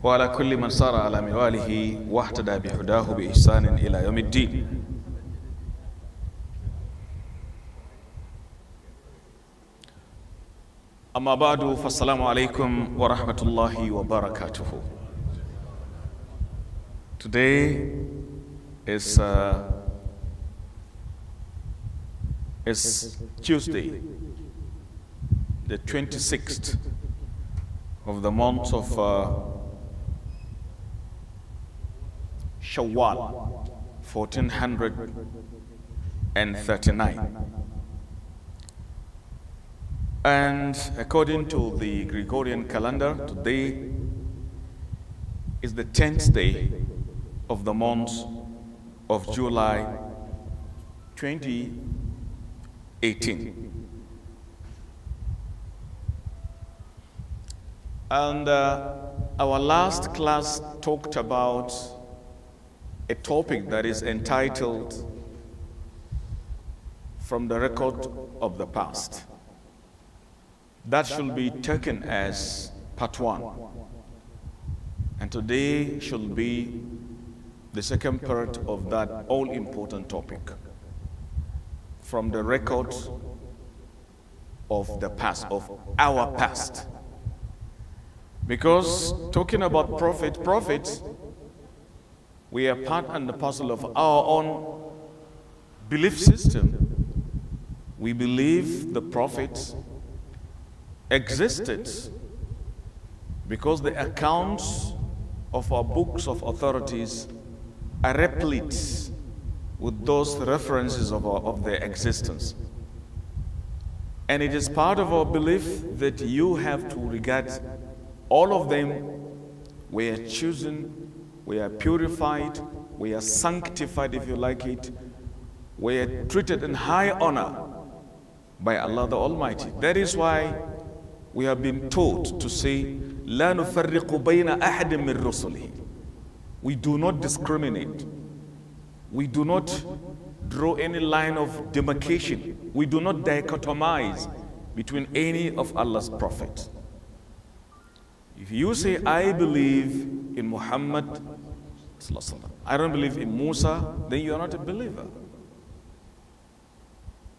وعلى كل من صار على منواله واهتدى بهداه بإحسان إلى يوم الدين. أما بعد فالسلام عليكم ورحمة الله وبركاته. Today is Tuesday, the 26th of the month of Shawwal, 1439. And according to the Gregorian calendar, today is the 10th day of the month of July 2018. And our last class talked about a topic that is entitled From the Record of the Past. That should be taken as part one. And today should be the second part of that all-important topic. From the record of the past, of our past. Because talking about prophets, we are part and parcel of our own belief system. We believe the prophets existed because the accounts of our books of authorities are replete with those references of their existence. And it is part of our belief that you have to regard all of them were chosen, we are purified, we are sanctified, if you like it, we are treated in high honor by Allah the Almighty. That is why we have been taught to say, لا نفرق بين أحد من رسله. We do not discriminate. We do not draw any line of demarcation. We do not dichotomize between any of Allah's prophets. If you say, I believe in Muhammad, I don't believe in Musa, then you are not a believer.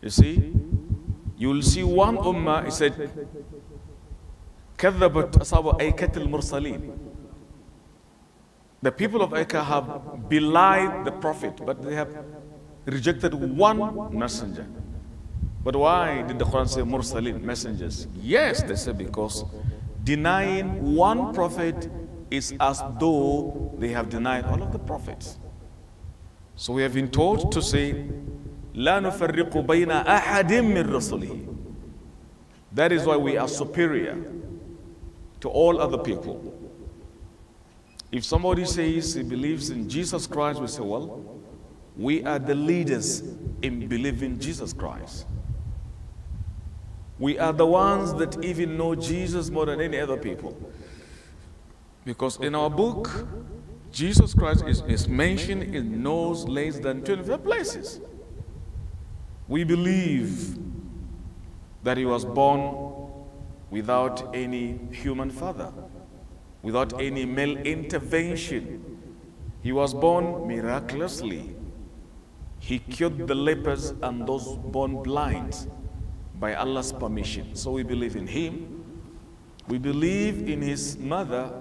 You see, you will see one ummah, he said, كذبت أصحاب أيكة المرسلين. The people of Aikah have belied the prophet, but they have rejected one messenger. But why did the Quran say mursalin, messengers? Yes, they say because denying one prophet is as though they have denied all of the prophets. So we have been taught to say, لا نفرق بين أحد من رسله. That is why we are superior to all other people. If somebody says he believes in Jesus Christ, we say, well, we are the leaders in believing Jesus Christ. We are the ones that even know Jesus more than any other people. Because in our book, Jesus Christ is mentioned in no less than 25 places. We believe that he was born without any human father, without any male intervention. He was born miraculously. He cured the lepers and those born blind by Allah's permission. So we believe in him. We believe in his mother,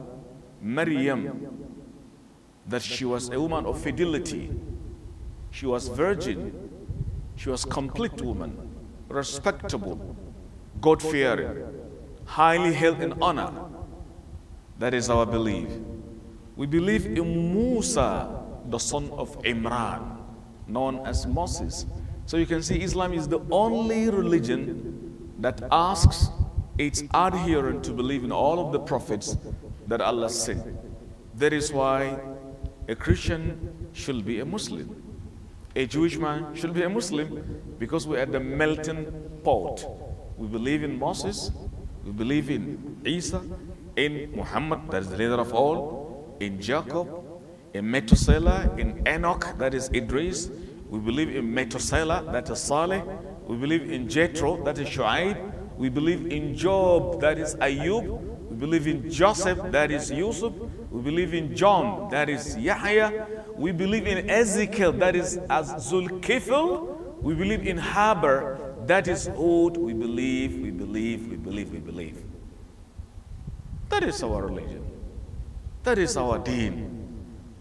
Maryam, that she was a woman of fidelity. She was virgin. She was complete woman, respectable, God-fearing, highly held in honor. That is our belief. We believe in Musa, the son of Imran, known as Moses. So you can see Islam is the only religion that asks its adherent to believe in all of the prophets that Allah sent. That is why a Christian should be a Muslim. A Jewish man should be a Muslim because we are the melting pot. We believe in Moses, we believe in Isa, in Muhammad, that is the leader of all, in Jacob, in Methuselah, in Enoch, that is Idris. We believe in Methuselah, that is Saleh. We believe in Jethro, that is Shu'aib. We believe in Job, that is Ayub. We believe in Joseph, that is Yusuf. We believe in John, that is Yahya. We believe in Ezekiel, that is Zulkifl. We believe in Haber, that is Hud. We believe. That is our religion. That is our deen.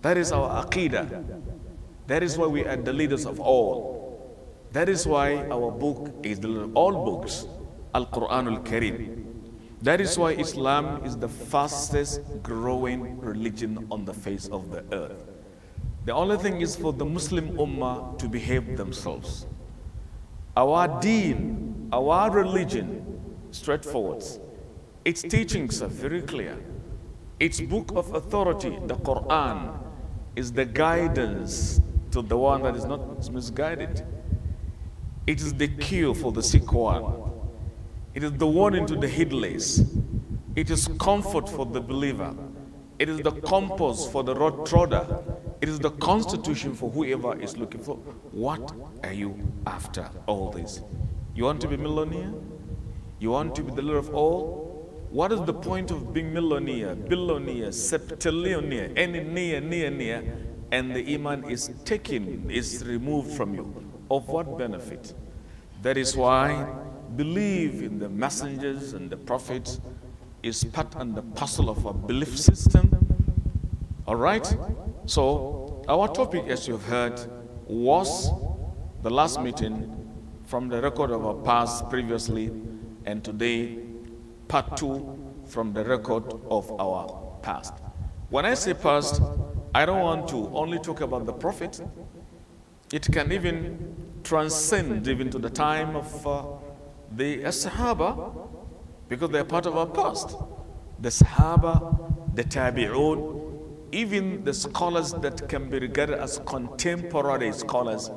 That is our aqidah. That is why we are the leaders of all. That is why our book is the leader of all books, Al-Quran Al-Karim. That is why Islam is the fastest growing religion on the face of the earth. The only thing is for the Muslim Ummah to behave themselves. Our deen, our religion, straightforward. Its teachings are very clear. Its book of authority, the Quran, is the guidance to the one that is not misguided. It is the cure for the sick one. It is the warning to the heedless. It is comfort for the believer. It is the compass for the road trodder. It is the constitution for whoever is looking for. What are you after all this? You want to be millionaire? You want to be the leader of all? What is the point of being millionaire, billionaire, septillionaire, any near, and the iman is taken, is removed from you? Of what benefit? That is why believe in the messengers and the prophets is part and the parcel of our belief system. All right? So our topic, as you've heard, was the last meeting from the record of our past previously, and today part 2 from the record of our past. When I say past, I don't want to only talk about the prophet. It can even transcend even to the time of the Sahaba, because they are part of our past. The Sahaba, the Tabi'un, even the scholars that can be regarded as contemporary scholars,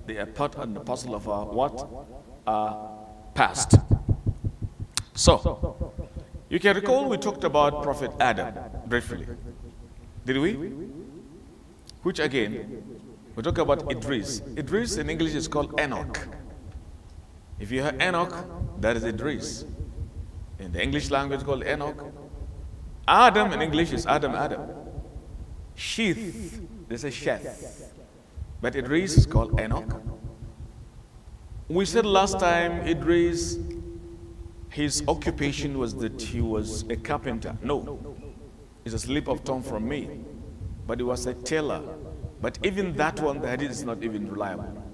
they are part and the parcel of our what? Our past. So, you can recall we talked about Prophet Adam briefly. Did we? Which again, we talk about Idris. Idris in English is called Enoch. If you hear Enoch, that is Idris. In the English language called Enoch. Adam in English is Adam. Sheikh, they say Sheikh. But Idris is called Enoch. We said last time Idris, his occupation was that he was a carpenter. No, it's a slip of tongue from me. But he was a tailor. But even that one, the hadith is not even reliable.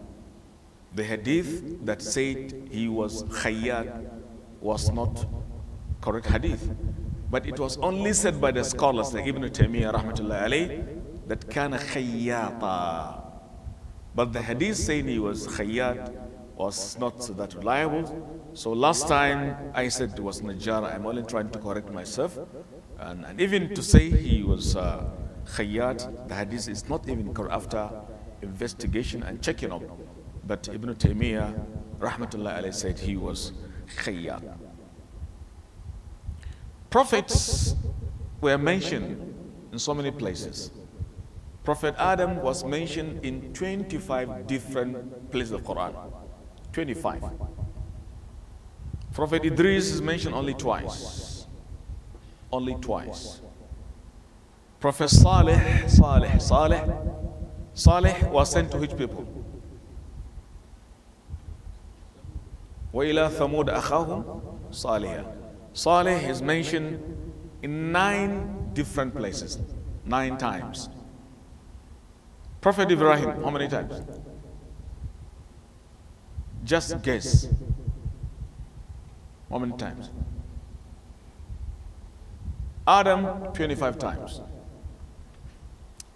The hadith that said he was khayyat was not correct hadith. But it was only said by the scholars like Ibn Taymiyyah rahmatullahi alayhi that kana khayyata. But the hadith saying he was khayyat was not that reliable. So last time I said it was Najjar. I'm only trying to correct myself. And even to say he was khayyat, the hadith is not even correct after investigation and checking up. But Ibn Taymiyyah rahmatullahi alayhi said he was khayyat. Prophets were mentioned in so many places. Prophet Adam was mentioned in 25 different places of Quran. 25. Prophet Idris is mentioned only twice. Only twice. Prophet Saleh was sent to which people? وَإِلَى ثَمُودَ أَخَاهُمْ صَالِحًا. Saleh is mentioned in 9 different places, 9 times. Prophet Ibrahim, how many times? Just guess. How many times? Adam, 25 times.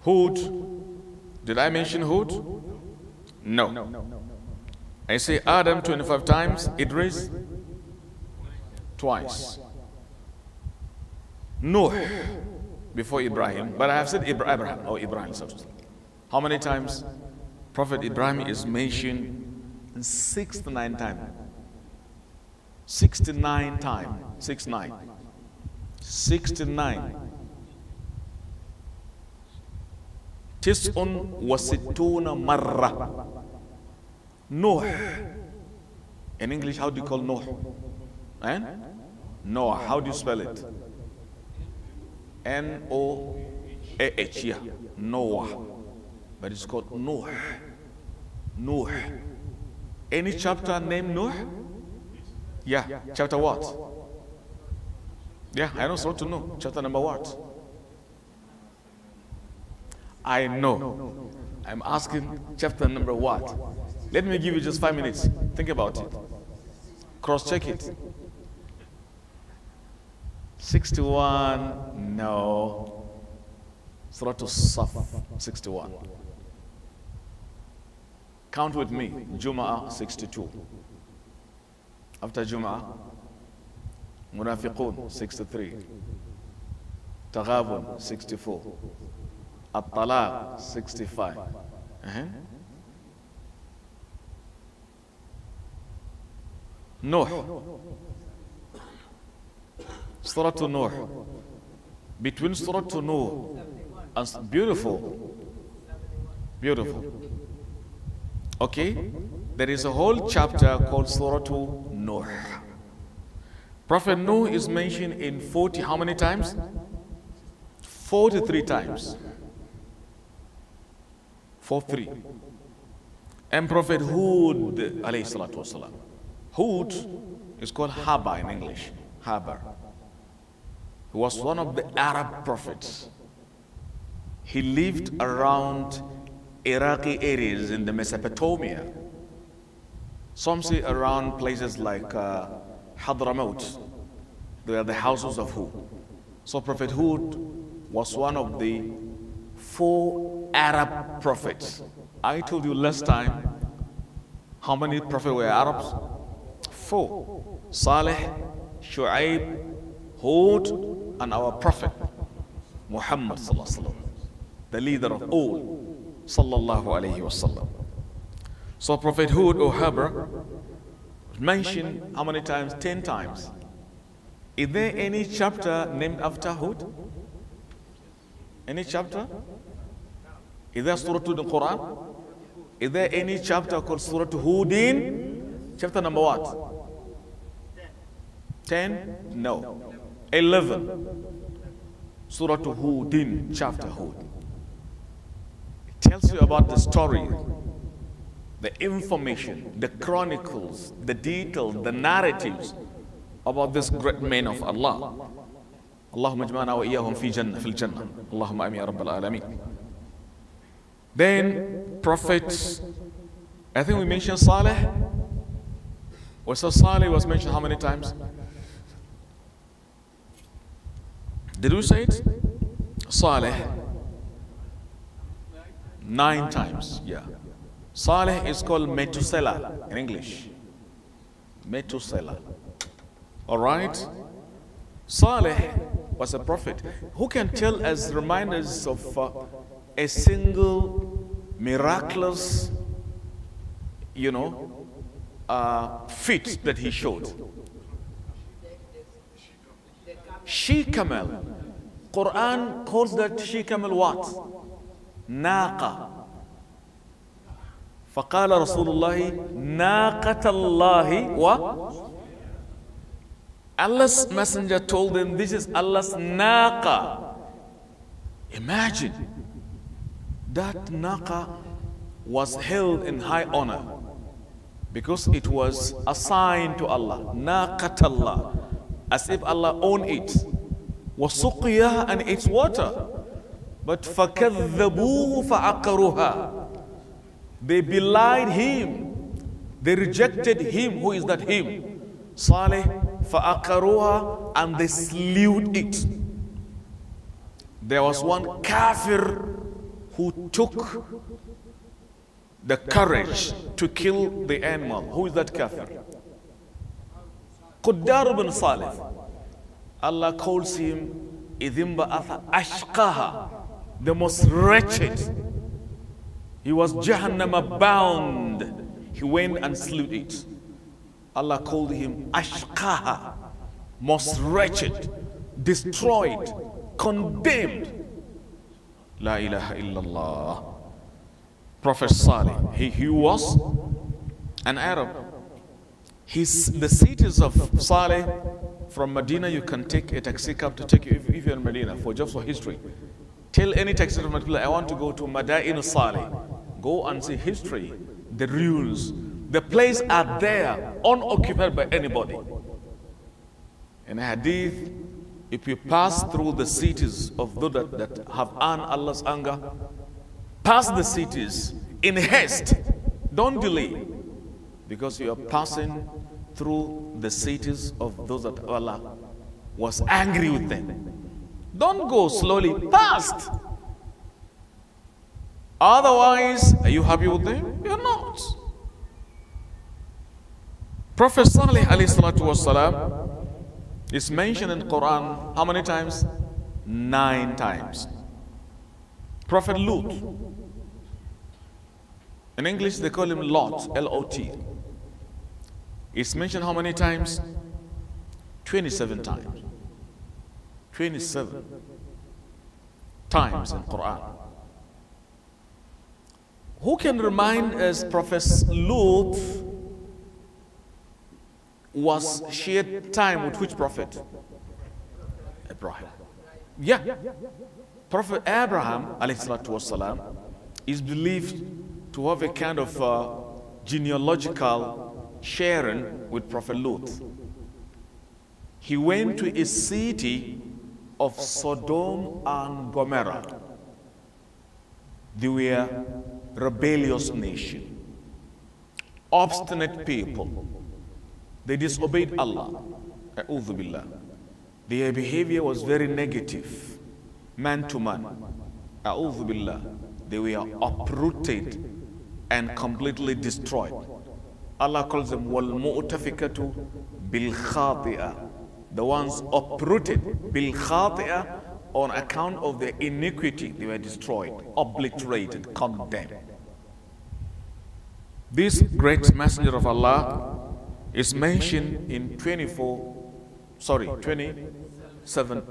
Hud, did I mention Hud? No. I say Adam 25 times, Idris twice. Noah before Ibrahim, but I have said Abraham or Ibrahim. How many times? Prophet Ibrahim is mentioned 69 times. 69 times. 69. 69. Tis'un wa sittuna marra. Noah. In English, how do you call Noah? Noah, how do you spell it? N-O-A-H, yeah, Noah. But it's called Nuh. Nuh. Any chapter named Nuh? Yeah, chapter what? Yeah, I know so to know. Chapter number what? I know. I'm asking chapter number what? Let me give you just 5 minutes. Think about it. Cross-check it. 61. No. Surah to Saf. 61. Count with me. Jum'ah 62. After Jum'ah, Munafiqun 63. Taghabun 64. At-Talaq 65. Nuh. Surah to Nuh. Between Surah to Nuh and beautiful. Beautiful. Okay? There is a whole chapter called Surah to Nuh. Prophet Nuh is mentioned in 40, how many times? 43 times. 43. And Prophet Hud, alayhi salatu wasalam. Hud is called Haba in English. Habar. He was one of the Arab prophets. He lived around Iraqi areas in the Mesopotamia. Some say around places like Hadramaut. They are the houses of Hud. So Prophet Hud was one of the 4 Arab prophets. I told you last time how many prophets were Arabs? 4. Saleh, Shu'aib, Hud, and our prophet Muhammad sallallahu alaihi wasallam, the leader of all sallallahu alaihi wasallam. So Prophet Hud or Habar mentioned how many times? 10 times. Is there any chapter named after Hud? Any chapter? Is there Surah to the Quran? Is there any chapter called Surah to Hudin? Chapter number what? 10? No. 11. Surah to Hudin, chapter Hud. It tells you about the story, the information, the chronicles, the details, the narratives about this great man of Allah. Allahumma ajma'na wa iyahum fi jannah, fil jannah. Allahumma amin ya rabbal alameen. Then prophets, I think we mentioned Saleh. So Saleh was mentioned how many times? Did we say it? Saleh. 9 times, yeah. Saleh is called Methuselah in English. Methuselah. All right? Saleh was a prophet. Who can tell us reminders of a single miraculous, feat that he showed? She-camel. Quran calls that she-camel what? Naqa. فقال رسول الله ناقة الله و Allah's messenger told them, this is Allah's naqa. Imagine that naqa was held in high honor because it was assigned to Allah. Naqat Allah, as if Allah owned it. وَسُقْيَهَا, and its water. But فَكَذَّبُوهُ فَعَقَرُوهَا, they belied him, they rejected him. Who is that him? Saleh. فَعَقَرُوهَا, and they slew it. There was one kafir who took the courage to kill the animal. Who is that kafir? Quddar ibn Salih. Allah calls him إِذِنْ بَأَثَ أَشْقَاهَا, the most wretched. He was Jahannam bound. He went and slew it. Allah called him Ashqaha, most wretched, destroyed, condemned. La ilaha illallah. Prophet Salih, he was an Arab. The cities of Salih from Medina, you can take a taxi cab to take you, if you're in Medina, for just for history. Tell any taxi driver, I want to go to Madain Salih. Go and see history, the rules. The place are there, unoccupied by anybody. In a hadith, if you pass through the cities of those that have earned Allah's anger, pass the cities in haste. Don't delay, because you are passing through the cities of those that Allah was angry with them. Don't go slowly, fast. Otherwise, are you happy with them? You're not. Prophet Salih alayhi salatu wasalam is mentioned in Quran how many times? 9 times. Prophet Lut. In English, they call him Lot, L-O-T. It's mentioned how many times? 27 times. 27 times in Quran. Who can remind us Prophet Lut was shared time with which prophet? Abraham. Yeah. Prophet Abraham والسلام, is believed to have a kind of genealogical sharing with Prophet Lut. He went to a city of Sodom and Gomorrah. They were rebellious nation, obstinate people. They disobeyed Allah. A'udhu billah. Their behavior was very negative, man to man. A'udhu billah. They were uprooted and completely destroyed. Allah calls them wal mu'tafikatu bil khati'ah. The ones uprooted bil khati'ah, on account of their iniquity, they were destroyed, obliterated, condemned. This great messenger of Allah is mentioned in 27.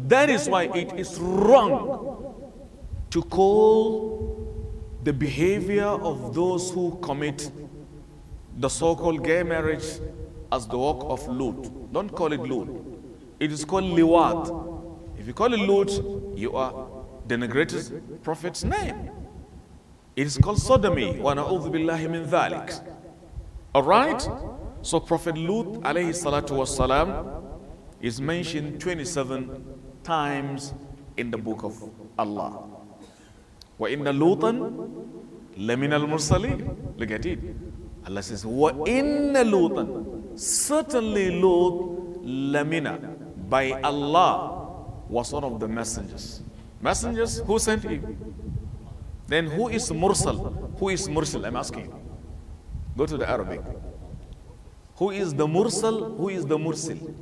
That is why it is wrong to call the behavior of those who commit the so-called gay marriage as the work of Lut. Don't call it Lut. It is called Liwat. If you call it Lut, you are denigrating Prophet's name. It is called sodomy. Wa na'udhu billahi min dhalik. Alright? So Prophet Lut alayhi salatu wassalam is mentioned 27 times in the book of Allah. Wa inna Lutan lamina al-mursaleen. Look at it. Allah says, Wa inna Lutan. Certainly Lut lamina. By Allah was one of the messengers. Messengers, who sent him? Then who is Mursal? Who is Mursal? I'm asking you. Go to the Arabic. Who is the Mursal? Who is the Mursil?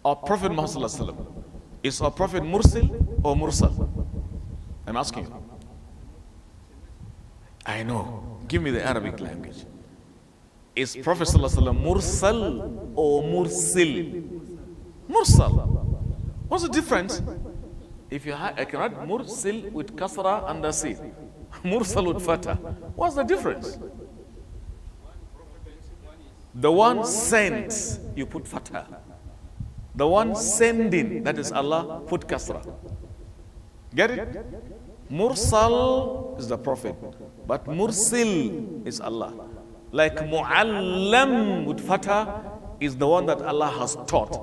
Our Prophet Muhammad, is our Prophet Mursil or Mursal? I'm asking you. I know. Give me the Arabic language. Is Prophet Mursal or Mursil? Mursal. What's the difference? If you I can write Mursil with Kasra and a Sin. Mursal with Fatah. What's the difference? The one sent, you put Fatah. The one sending, that is Allah, put Kasra. Get it? Mursal is the Prophet, but Mursil is Allah. Like Mu'allam with Fatah is the one that Allah has taught.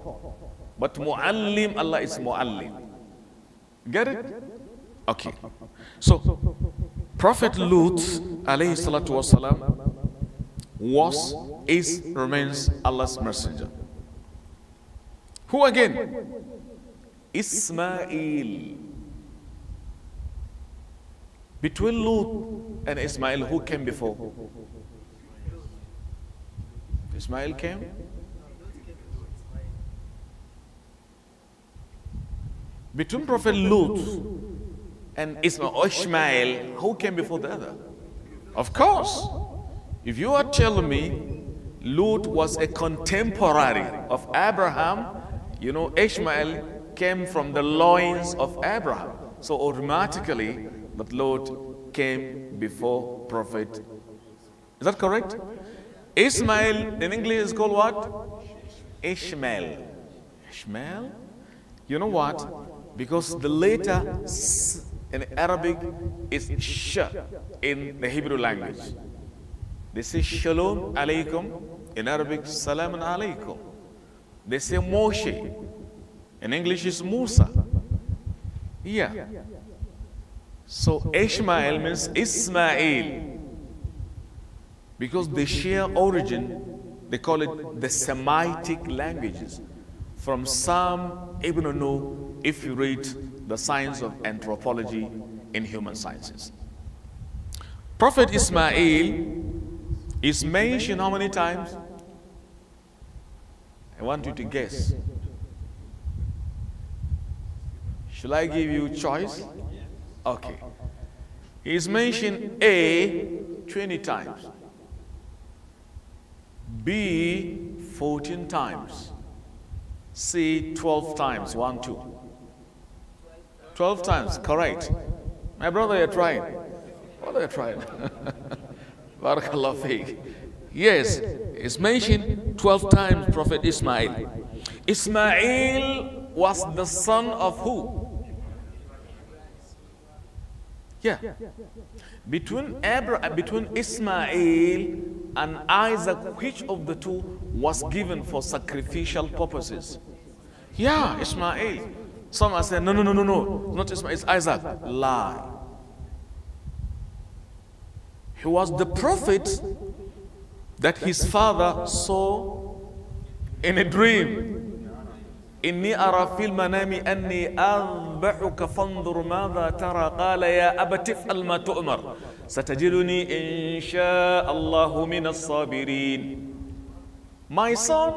But Mu'allim, Allah is Mu'allim. Get it? Okay. So, Prophet Lut, alayhi salatu wasalam, remains Allah's messenger. Who again? Ismail. Between Lut and Ismail, who came before? Ismail came? Between Prophet Lut and Ishmael, who came before the other? Of course. If you are telling me Lut was a contemporary of Abraham, you know Ishmael came from the loins of Abraham. So automatically, that Lut came before Prophet. Is that correct? Ismail in English is called what? Ishmael. Ishmael? You know what? Because the letter in Arabic is sh in the Hebrew language. They say shalom alaykum. In Arabic, salamun alaykum. They say Moshe. In English, is Musa. Yeah. So Ishmael means Ismail. Because they share origin, they call it the Semitic languages. From Sam Ibn Nuh, if you read the science of anthropology in human sciences. Prophet Ismail is mentioned how many times? I want you to guess. Shall I give you choice? Okay. He is mentioned A 20 times, B 14 times, C 12 times. 1, 2. 12 times, correct. My brother, you're trying. What are you trying? Barakallah fiqh. Yes, it's mentioned 12 times, Prophet Ismail. Ismail was the son of who? Yeah. Between Ismail and Isaac, which of the two was given for sacrificial purposes? Yeah, Ismail. Some are saying, no, not Ismail, it's Isaac. Lie. He was the prophet that his father saw in a dream. إني أرى في المنام أني أذبحك فانظر ماذا ترى قال يا أبت افعل ما تؤمر ستجدني إن شاء الله من الصابرين. My son,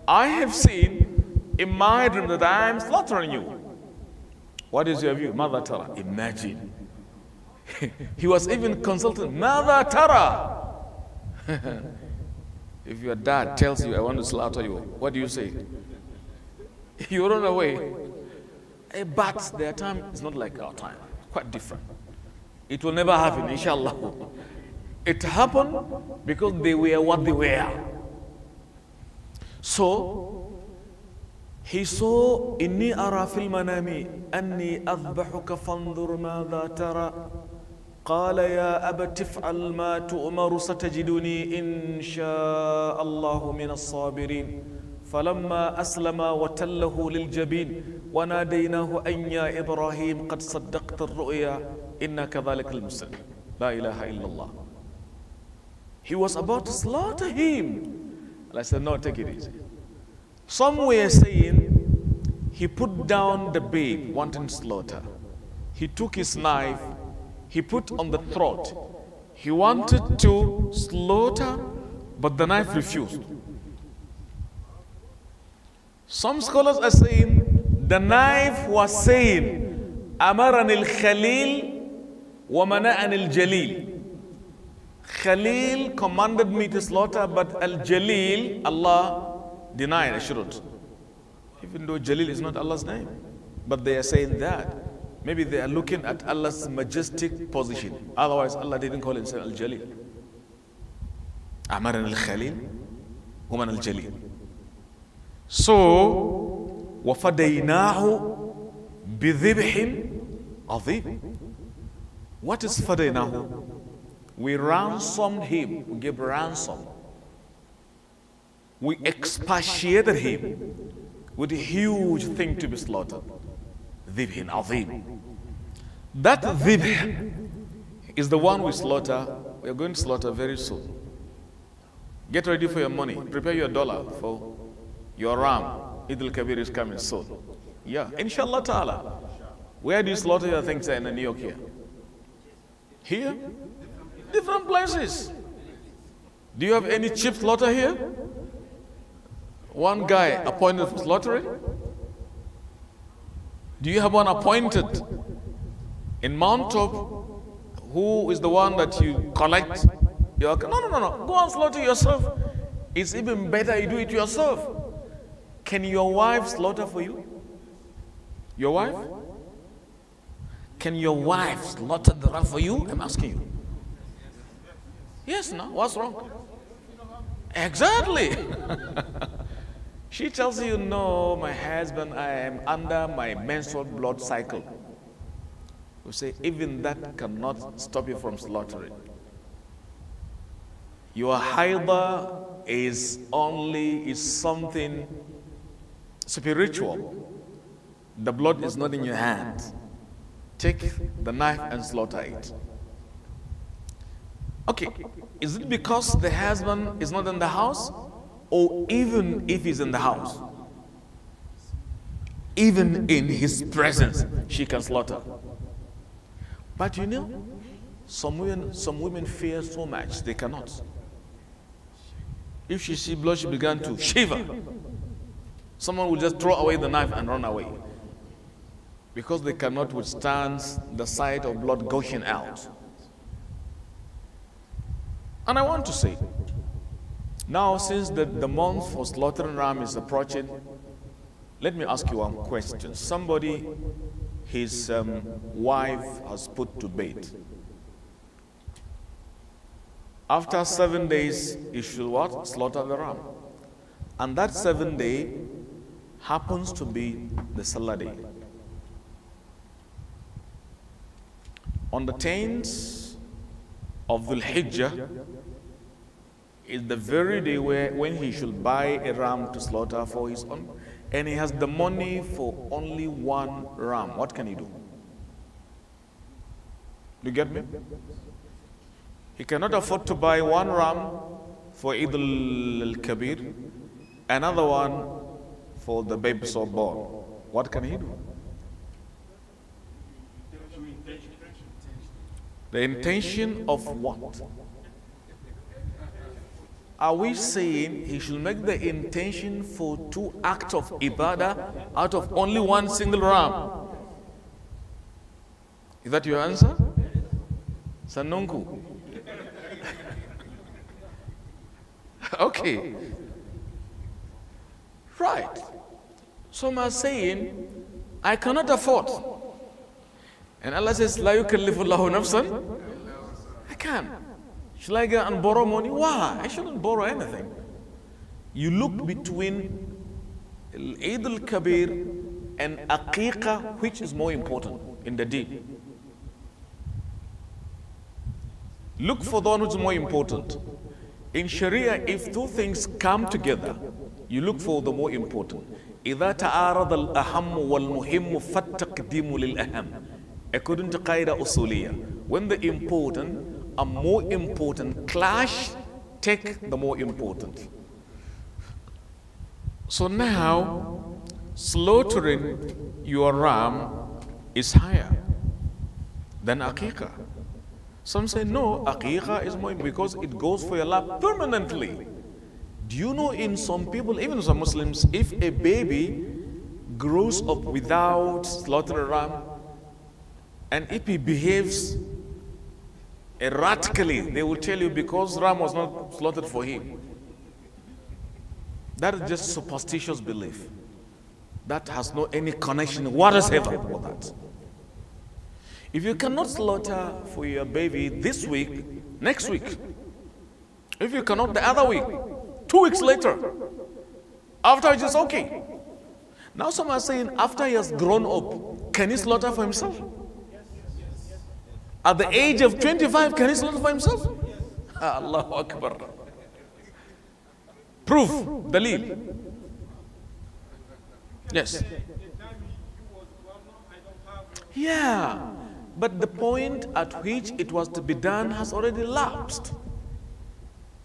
I have seen in my dream that I am slaughtering you. What is your view? ماذا ترى? Imagine. He was even consulting. ماذا ترى? If your dad tells you, I want to slaughter you, what do you say? You run away. But their time is not like our time. Quite different. It will never happen, inshallah. It happened because they were what they were. So, he saw, إني أرى في المنام أني أذبحك فانظر ماذا ترى قال يا أبت افعل ما تؤمر ستجدني إن شاء الله من الصابرين. فلما أسلم وتله للجبين وناديناه أن يا إبراهيم قد صدقت الرؤيا إنا كذلك المسلمين. لا إله إلا الله. He was about to slaughter him. And I said, no, take it easy. Some were saying he put down the babe wanting slaughter. He took his knife, he put on the throat. He wanted to slaughter, but the knife refused. Some scholars are saying the knife was saying, Amarani al-Khalil wa mana'ani al-Jalil. Khalil commanded me to slaughter, but al-Jalil, Allah denied I shouldn't. Even though Jalil is not Allah's name. But they are saying that. Maybe they are looking at Allah's majestic position. Otherwise, Allah didn't call himself al-Jalil. Amarani al-Khalil wa man al-Jalil. So, وَفَدَيْنَاهُ بِذِبْحٍ عَظِيمٍ. What is فَدَيْنَاهُ? We ransomed him. We gave ransom. We expatiated him with a huge thing to be slaughtered. ذِبْحٍ عَظِيمٍ. That ذِبْح is the one we slaughter. We are going to slaughter very soon. Get ready for your money. Prepare your dollar for your ram. Eid al-Kabir is coming soon. Yeah, inshallah ta'ala. Where do you slaughter your things in New York here? Here? Different places. Do you have any cheap slaughter here? One guy appointed for slaughtering? Do you have one appointed in Mount Top? Who is the one that you collect? No. Go and slaughter yourself. It's even better you do it yourself. Can your wife slaughter for you? Your wife? Can your wife slaughter the ram for you? I'm asking you. Yes, no? What's wrong? Exactly. She tells you, no, my husband, I am under my menstrual blood cycle. We say, even that cannot stop you from slaughtering. Your haida is something spiritual. The blood is not in your hand. Take the knife and slaughter it. Okay, is it because the husband is not in the house? Or even if he's in the house? Even in his presence, she can slaughter. But you know, some women fear so much, they cannot. If she sees blood, she began to shiver. Someone will just throw away the knife and run away. Because they cannot withstand the sight of blood gushing out. And I want to say, now since the month for slaughtering ram is approaching, let me ask you one question. Somebody, his wife has put to bed. After 7 days, he should what? Slaughter the ram. And that 7th day happens to be the Salah day. On the 10th of Dhul Hijjah is the very day when he should buy a ram to slaughter for his own, and he has the money for only one ram. What can he do? You get me? He cannot afford to buy one ram for Eid al-Kabir, another one for the baby so born. What can he do? The intention of what? Are we saying he should make the intention for 2 acts of ibadah out of only one single ram? Is that your answer? Sanunku. Okay. Right. Some are saying, I cannot afford. And Allah says, La yukallifu Allahu nafsan. I can't. Shall I go and borrow money? Why? I shouldn't borrow anything. You look between Eid al-Kabir and Aqiqah, which is more important in the deed. Look for the one which is more important. In Sharia, if 2 things come together, you look for the more important. إِذَا تَعَارَضَ الْأَهَمُّ وَالْمُهِمُّ فَالتَّقْدِيمُ لِلْأَهَمِّ. According to Qaida Usuliyya, when the important and more important clash, take the more important. So now, slaughtering your ram is higher than Aqiqah. Some say, no, Aqiqah is more because it goes for your lap permanently. Do you know in some people, even some Muslims, if a baby grows up without slaughtering a ram, and if he behaves erratically, they will tell you because ram was not slaughtered for him. That is just superstitious belief. That has no any connection whatsoever with that. If you cannot slaughter for your baby this week, next week, if you cannot the other week, 2 weeks later, after it is okay. Now some are saying after he has grown up, can he slaughter for himself? At the age of 25, can he slaughter for himself? Allahu Akbar. Proof, dalil. Yes. Yeah. But the point at which it was to be done has already lapsed.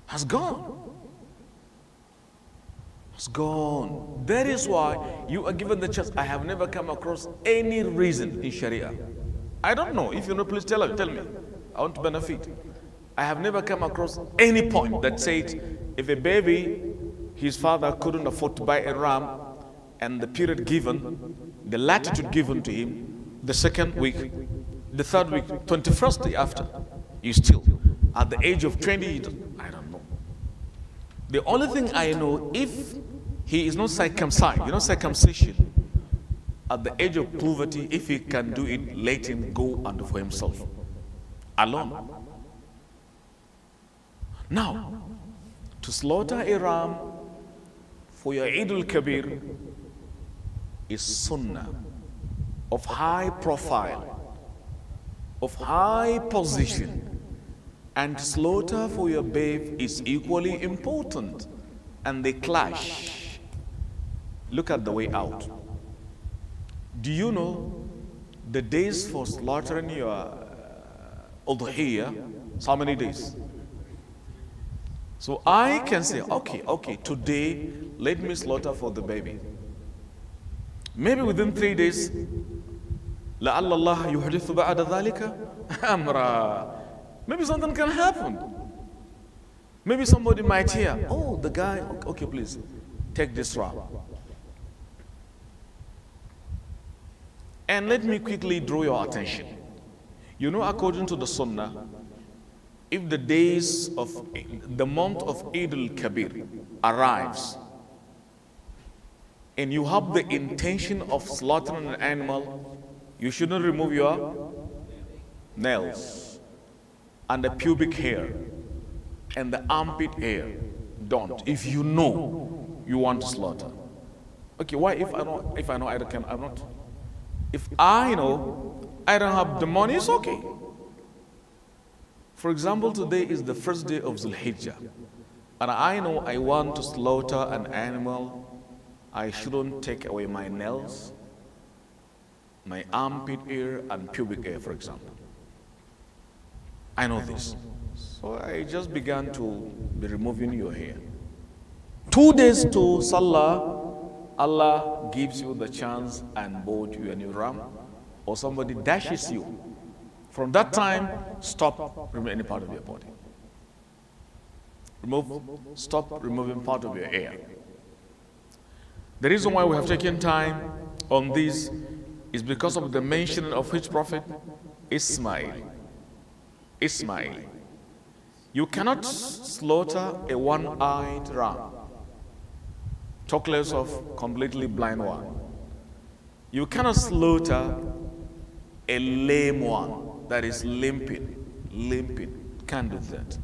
Has gone. Has gone. That is why you are given the chance. I have never come across any reason in Sharia. I don't know. If you know, please tell me. I want to benefit. I have never come across any point that said if a baby, his father couldn't afford to buy a ram, and the period given, the latitude given to him, the 2nd week, the 3rd week, 21st day after, you still, at the age of 20, I don't know. The only thing I know, if he is not circumcised, you know circumcision, at the age of puberty, if he can do it, let him go and do for himself, alone. Now, to slaughter a ram for your Eid al-Kabir is sunnah of high profile, of high position, and slaughter for your babe is equally important, and they clash. Look at the way out. Do you know the days for slaughtering your udhiyah? How many days? So I can say, okay, today let me slaughter for the baby. Maybe within 3 days, لَعَلَّ اللَّهَ يُحْدِثُ بَعْدَ ذَلِكَ أَمْرًا. Maybe something can happen. Maybe somebody might hear, oh, the guy, okay, please, take this ram. And let me quickly draw your attention. You know, according to the Sunnah, if the days of the month of Eid al-Kabir arrives, and you have the intention of slaughtering an animal, you shouldn't remove your nails and the pubic hair and the armpit hair. Don't. If you know you want to slaughter. Okay, why? If I know I'm not. If I know I don't have the money, it's okay. For example, today is the first day of Zulhijjah, and I know I want to slaughter an animal. I shouldn't take away my nails, my armpit hair, and pubic hair, for example. I know this. So I just began to be removing your hair. 2 days to Salah, Allah gives you the chance and bought you a new ram, or somebody dashes you. From that time, stop removing any part of your body. Stop removing part of your hair. The reason why we have taken time on this is because of the mention of which prophet? Ismail. Ismail. You cannot slaughter a one-eyed ram, talk less of completely blind one. You cannot slaughter a lame one that is limping. Can't do that.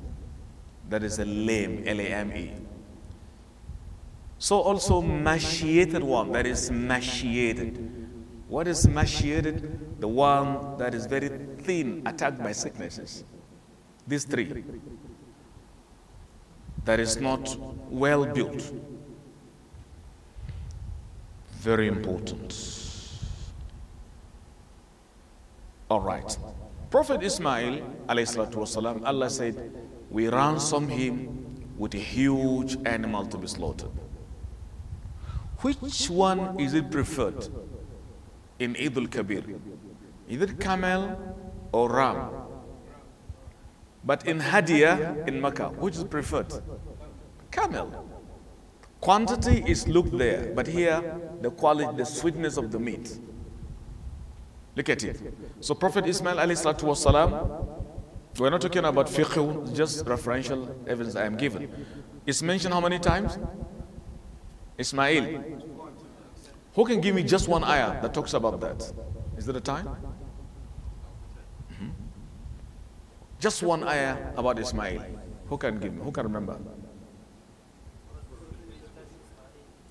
That is a lame, L-A-M-E. So also machiated one, that is machiated. What is machiated? The one that is very thin, attacked by sicknesses. These three. That is not well built. Very important. All right. Prophet Ismail, والسلام, Allah said, we ransom him with a huge animal to be slaughtered. Which one is it preferred in Eid al-Kabir? Either camel or ram. But in Hadiyah, in Makkah, which is preferred? Camel. Quantity is looked there, but here, the quality, the sweetness of the meat. Look at it. So Prophet Ismail والسلام, we're not talking about fiqh, just referential evidence I am given. It's mentioned how many times? Ismail. Who can give me just one ayah that talks about that? Is there a time? Just one ayah about Ismail. Who can give me? Who can remember?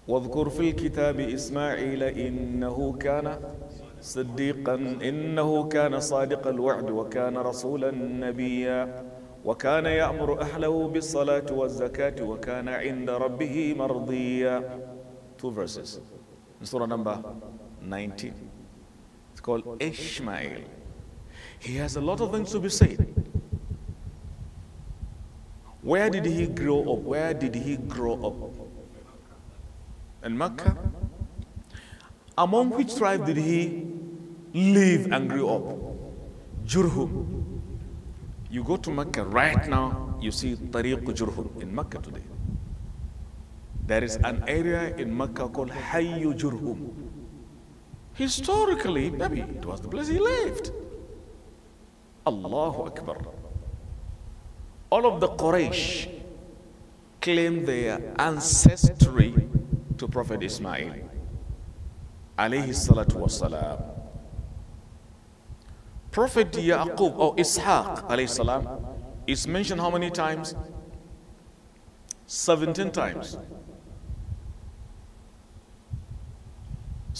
واذكر في الكتاب إسماعيل إنه كان صديقا إنه كان صادق الوعد وكان رسولا نبيا وكان يأمر أهله بالصلاة والزكاة وكان عند ربه مرضيا. 2 verses in Surah number 19. It's called Ishmael. He has a lot of things to be said. Where did he grow up? Where did he grow up? In Mecca. Among which tribe did he live and grew up? Jurhum. You go to Mecca right now, you see Tariq Jurhum in Mecca today. There is an area in Mecca called Hayyu Jurhum. Historically, maybe it was the place he lived. Allahu Akbar. All of the Quraysh claim their ancestry to Prophet Ismail alayhi salatu wasalam. Prophet Yaqub or Ishaq alayhi salam is mentioned how many times? 17 times.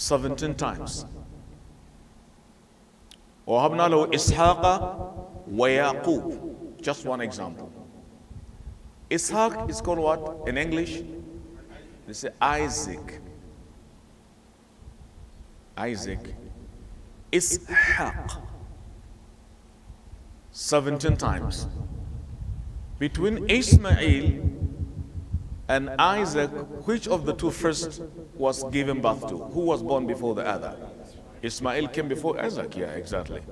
17 times. وَهَبْنَا لَهُ إِسْحَاقَ وَيَعْقُوبَ. Just one example. Ishaq is called what in English? They say Isaac. Isaac. Ishaq. 17 times. Between Ismail and Isaac, which of the two first was given birth to? Who was born before the other? Ismail came before Isaac. Yeah, exactly.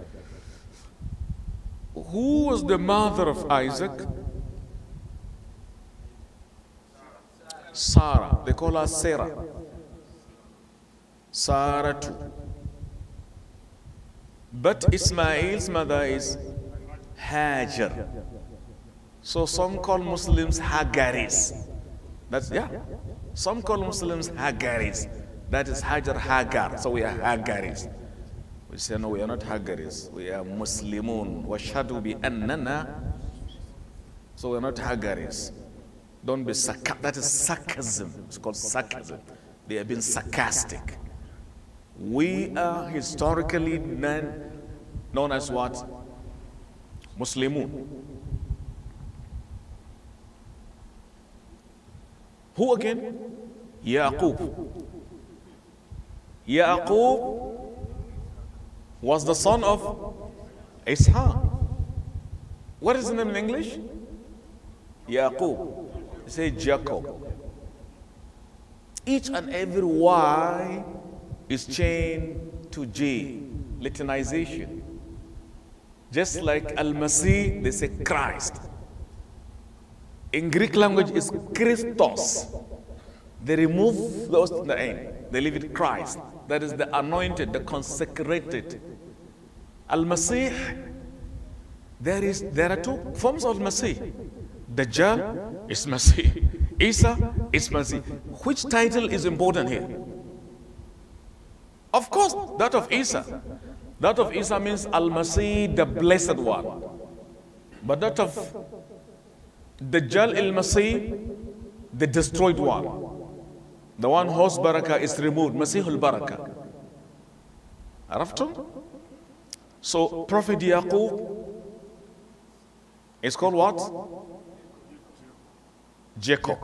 Who was the mother of Isaac? Sarah. They call her Sarah. Sarah too. But Ismail's mother is Hajar. So some call Muslims Hagaris. That's, yeah. Some call Muslims Hagaris. That is Hajar Hagar. So we are Hagaris. We say, no, we are not Hagaris. We are Muslimun. Washadu bi annana. So we are not Hagaris. Don't be sarcastic. That is sarcasm. It's called sarcasm. They have been sarcastic. We are historically known as what? Muslimun. Who again? Yaqub. Yaqub was the son of Ishaq. What is the name in English? Yaqub. They say Jacob. Each and every Y is chained to J, Latinization. Just like Al-Masih, they say Christ. In Greek language, it's Christos. They remove those in the end. They leave it Christ. That is the anointed, the consecrated. Al-Masih, there are two forms of Masih. Dajjal is Masih. Isa is Masih. Which title is important here? Of course, that of Isa. That of Isa means Al-Masih, the blessed one. But that of Dajjal al-Masih, the destroyed one. The one whose barakah is removed, Masihul Barakah. Araftum? So Prophet Yaqub is called what? Jacob.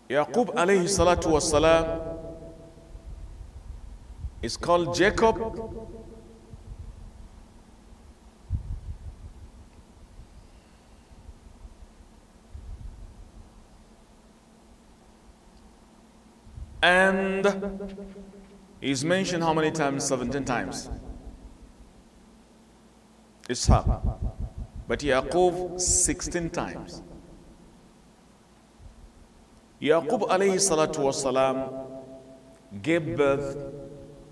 Yaqub alayhi salatu wassalam is called Jacob and is mentioned how many times? 17 times. Ishaq. But Yaqub 16 times. Yaqub alayhi salatu wasalam gave birth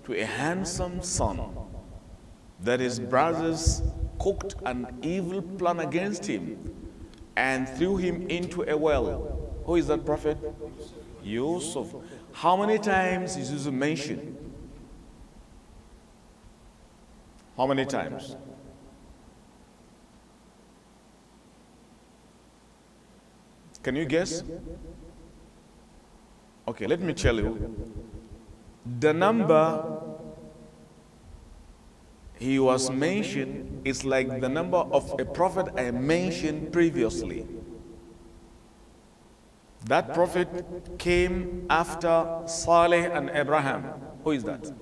to a handsome son that his brothers cooked an evil plan against him and threw him into a well. Who is that prophet? Yusuf. How many times is Yusuf mentioned? How many times? Can you guess? Okay, let me tell you. The number he was mentioned is like the number of a prophet I mentioned previously. That prophet came after Saleh and Abraham. Who is that?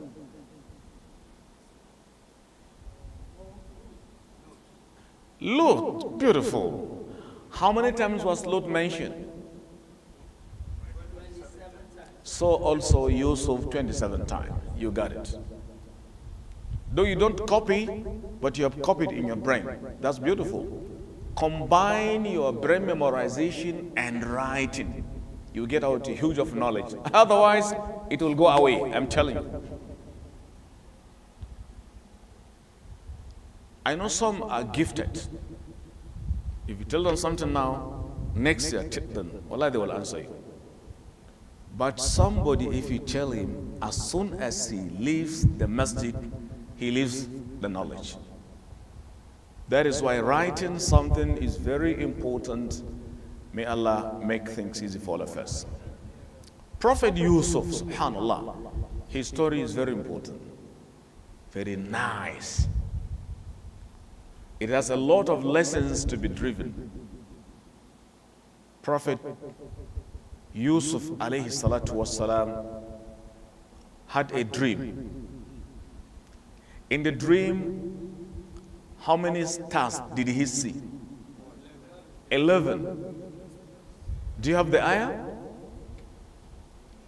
Lut. Beautiful. How many times was Lut mentioned? So also Yusuf 27 times. You got it. Though you don't copy, but you have copied in your brain. That's beautiful. Combine your brain memorization and writing. You get out a huge of knowledge. Otherwise, it will go away. I'm telling you. I know some are gifted. If you tell them something now, next year, then well, they will answer you. But somebody, if you tell him, as soon as he leaves the masjid, he leaves the knowledge. That is why writing something is very important May Allah make things easy for all of us. Prophet Yusuf, subhanallah, his story is very important, very nice. It has a lot of lessons to be driven. Prophet Yusuf alayhi salatu wassalam had a dream. In the dream, how many stars did he see? 11. Do you have the ayah?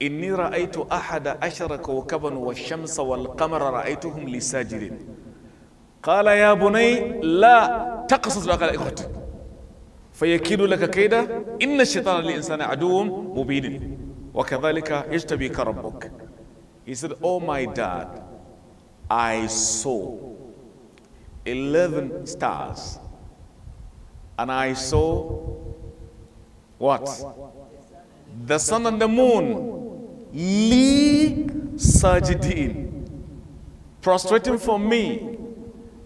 إني رأيت أحد عشر كوكبا والشمس والقمر رأيتهم لي ساجدين قال يا بني لا تقصص رؤياك على إخوتك فيكيد لك كيدا إن الشيطان للإنسان عدو مبين وكذلك يجتبيك ربك. He said, oh my dad, I saw 11 stars and I saw what? The sun and the moon li sajidin, prostrating for me.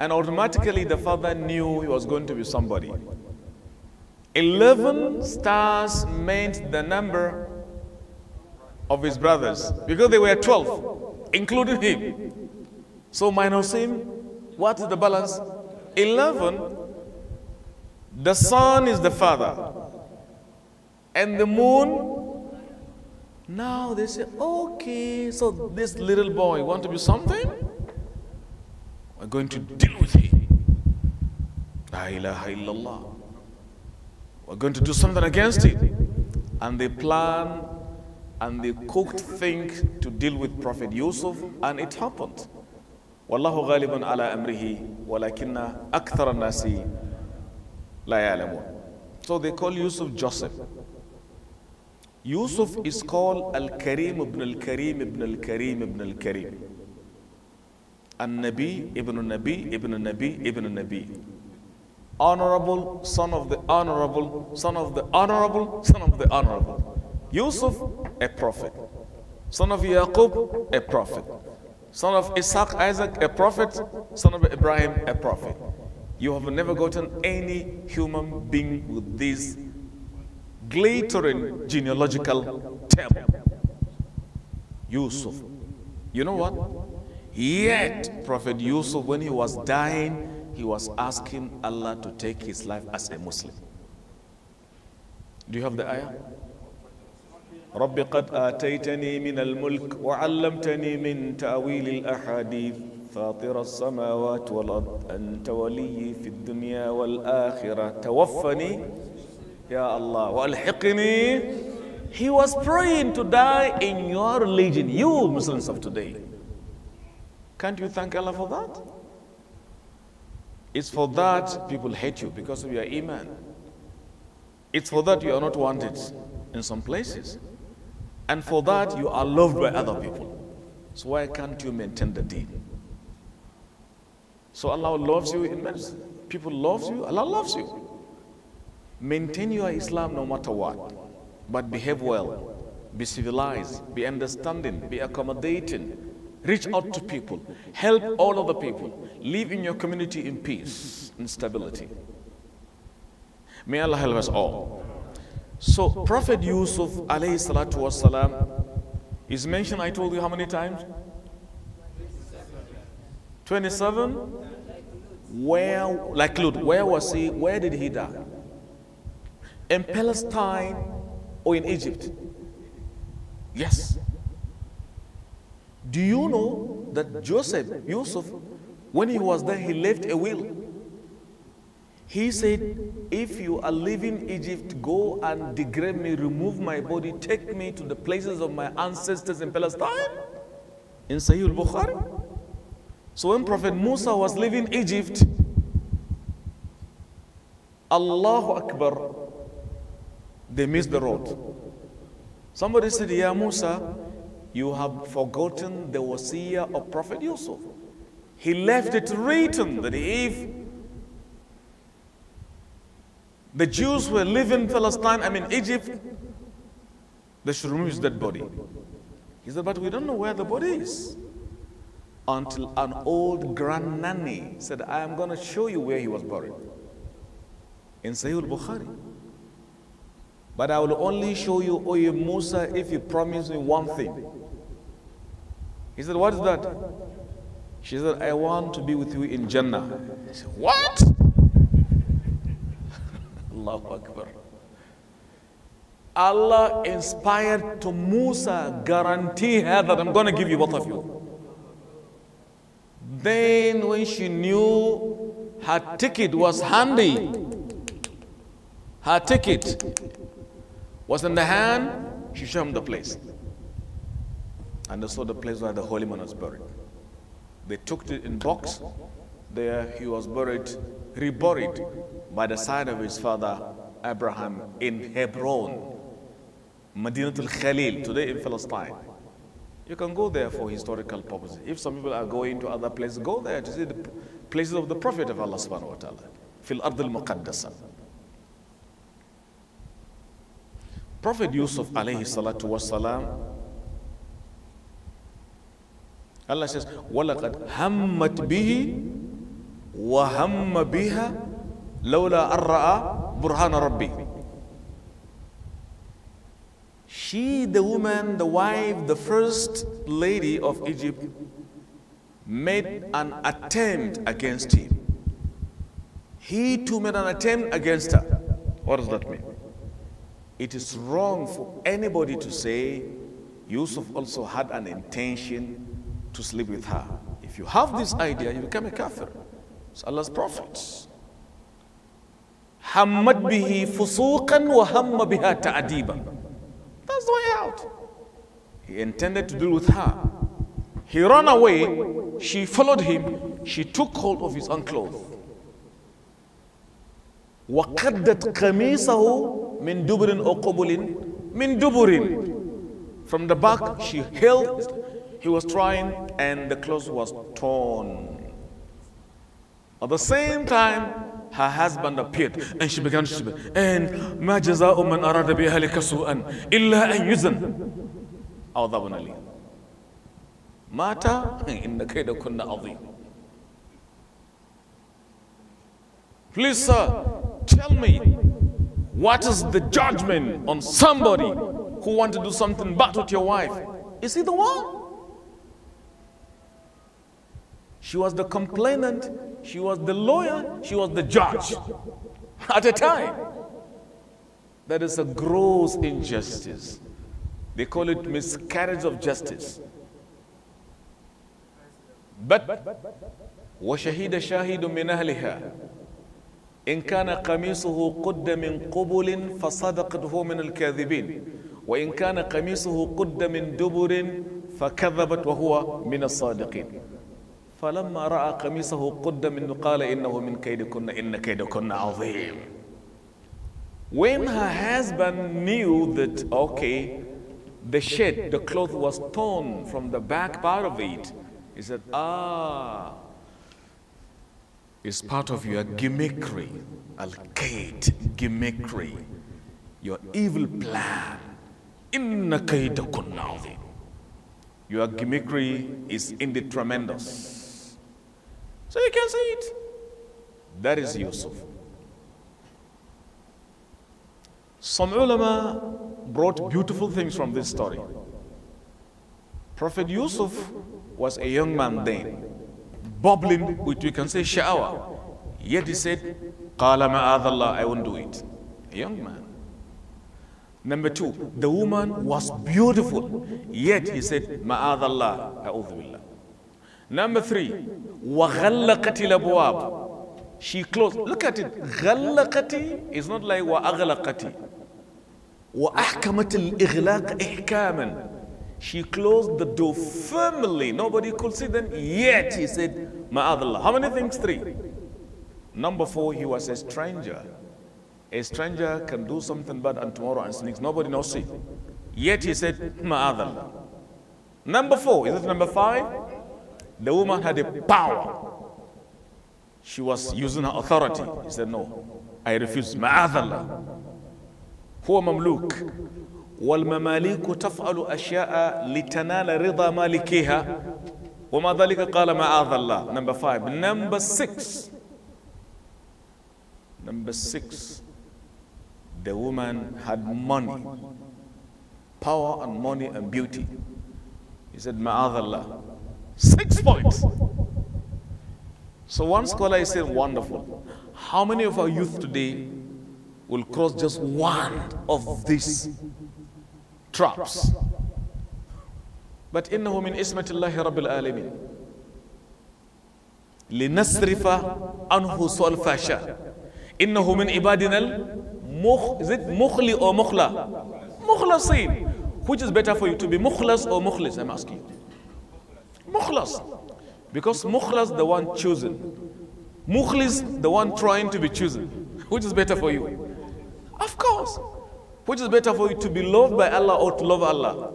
And automatically the father knew he was going to be somebody. 11 stars meant the number of his brothers, because they were 12, including him. So minus him, what is the balance? 11. The sun is the father, and the moon. Now they say, okay, so this little boy want to be something? We're going to deal with him. La ilaha illallah. We're going to do something against it. And they plan and they cooked things to deal with Prophet Yusuf, and it happened. Wallahu ghalibun ala amrihi walakinna akthara nasi la ya'lamun. So they call Yusuf Joseph. Yusuf is called Al-Karim ibn Al-Karim ibn Al-Karim ibn Al-Karim. An-Nabi ibn Nabi ibn Nabi ibn Nabi. Honorable son of the honorable, son of the honorable, son of the honorable. Yusuf, a prophet. Son of Yaqub, a prophet. Son of Isaac, Isaac, a prophet. Son of Ibrahim, a prophet. You have never gotten any human being with this glittering genealogical term. Yusuf. You know what? Yet, Prophet Yusuf, when he was dying, he was asking Allah to take his life as a Muslim. Do you have the ayah? رب قد آتيتني من الملك وعلمتني من تأويل الأحاديث فاطر السماوات والأرض أنت ولي في الدنيا والآخرة توفني يا الله وألحقني. He was praying to die in your religion, you Muslims of today. Can't you thank Allah for that? It's for that people hate you, because of your iman. It's for that you are not wanted in some places. And for that you are loved by other people. So why can't you maintain the deen? So Allah loves you immensely. People love you, Allah loves you. Maintain your Islam no matter what. But behave well. Be civilized. Be understanding. Be accommodating. Reach out to people. Help all other people. Live in your community in peace and stability. May Allah help us all. So Prophet Yusuf alayhi salatu wasalam is mentioned, I told you how many times? 27. Where, like Lut, where was he? Where did he die? In Palestine or in Egypt? Yes. Do you know that Yusuf, when he was there, he left a will? He said, if you are leaving Egypt, go and degrade me, remove my body, take me to the places of my ancestors in Palestine. In Sahih al-Bukhari. So when Prophet Musa was leaving Egypt, Allahu Akbar, they missed the road. Somebody said, Ya Musa, you have forgotten the wasiyah of Prophet Yusuf. He left it written that if the Jews were living in Palestine, Egypt, they should remove his dead body. He said, but we don't know where the body is. Until an old grandnanny said, I am going to show you where he was buried. In Sahih al-Bukhari. But I will only show you, O you Musa, if you promise me one thing. He said, what is that? She said, I want to be with you in Jannah. He said, what? Allahu Akbar. Allah inspired to Musa, guarantee her that I'm going to give you both of you. Then when she knew her ticket was handy, her ticket was in the hand, she showed him the place. And they saw the place where the holy man was buried. They took it in box. There he was buried, reburied by the side of his father Abraham in Hebron, Madinatul Khalil, today in Palestine. You can go there for historical purposes. If some people are going to other places, go there to see the places of the Prophet of Allah subhanahu wa ta'ala. Fil Ard al-Muqaddasa. Prophet Yusuf alayhi salatu wassalam, Allah says, وَلَقَدْ هَمَّتْ بِهِ وَهَمَّ بِهَا لَوْلَا أَرَّأَ بُرْهَانَ رَبِّهِ. She, the woman, the wife, the first lady of Egypt, made an attempt against him. He too made an attempt against her. What does that mean? It is wrong for anybody to say Yusuf also had an intention to sleep with her. If you have this idea, you become a kafir. It's Allah's prophets. Hammad bihi fusuqan wa hamma biha ta'adiban. That's the way out. He intended to deal with her. He ran away. She followed him. She took hold of his own clothes. وَقَدَّتْ قَمِيصَهُ مِنْ دُبُرٍ أَوْ قُبُلٍ مِنْ دُبُرٍ. From the back, she held. He was trying, and the clothes was torn. At the same time, her husband appeared, and she began to speak. And مَا جَزَاءُ مَنْ أَرَادَ بِأَهْلِكَ سُوءًا إِلَّا أَنْ يُزَنَ أَوْ ضَبْنَ لِي مَاتَ إِنَّ كَيْدَكُنَّ عَظِيمٌ. Please, sir, tell me, what is the judgment on somebody who wants to do something bad with your wife? Is he the one? She was the complainant, she was the lawyer, she was the judge at a time. That is a gross injustice. They call it miscarriage of justice. But وَشَهِدَ شَاهِدٌ مِّنْ أَهْلِهَا إِنْ كَانَ قَمِيصُهُ قُدَّ مِنْ قُبُلٍ فَصَدَقَتْهُ مِنَ الْكَاذِبِينَ وَإِنْ كَانَ قَمِيصُهُ قُدَّ مِنْ دُبُرٍ فَكَذَبَتْ وَهُوَ مِنَ الصَّادِقِينَ فَلَمَّا رَأَى قَمِيصَهُ قُدَّ مِنْ قَالَ إِنَّهُ مِنْ كَيْدِكُنَّ إِنَّ كَيْدَكُنَّ عَظِيمٌ. When her husband knew that, okay, the shirt, the cloth was torn from the back part of it, he said, it's part of your gimmickry, al-kaid, gimmickry, your evil plan. Inna kaydakunna azim. Your gimmickry is indeed tremendous. So you can see it. That is Yusuf. Some ulama brought beautiful things from this story. Prophet Yusuf was a young man then, bubbling with, you can say, sha'awa. Yet he said, Qala ma'adallah, I won't do it. A young man. Number two, the woman was beautiful. Yet he said, ma'adallah, a'udhu billah. Number three, وَغَلَّقَتِ الْأَبْوَابِ. She closed. Look at it. غَلَّقَتِ is not like وَأَغْلَقَتِ. وَأَحْكَمَتِ الْإِغْلَاقِ إِحْكَامًا. She closed the door firmly. Nobody could see them. Yet he said, ma'adallah. How many things? Three. Number four, he was a stranger. A stranger can do something bad and tomorrow and sneaks. Nobody knows it. Yet he said, ma'adallah. Number four, is it number five? The woman had a power. She was using her authority. He said, no, I refuse. Ma'adallah. Huwa mamluk. والمماليك تفعل أشياء لتنال رضا مالكها وما ذلك قال معاذ الله. Number five. Number six. The woman had money, power and money and beauty. He said, Ma'adallah. 6 points. So one scholar is saying, wonderful. How many of our youth today will cross just one of these traps? But إنه من اسمة الله رب العالمين لنصرف عنه سوء الفحشاء إنه من عبادنا مخلي or مخلى مخلصين. Which is better for you, to be mukhlas or mukhlis? I'm asking you. Mukhlas. Because mukhlas, the one chosen. Mukhlis, the one trying to be chosen. Which is better for you? Of course. Which is better for you, to be loved by Allah or to love Allah?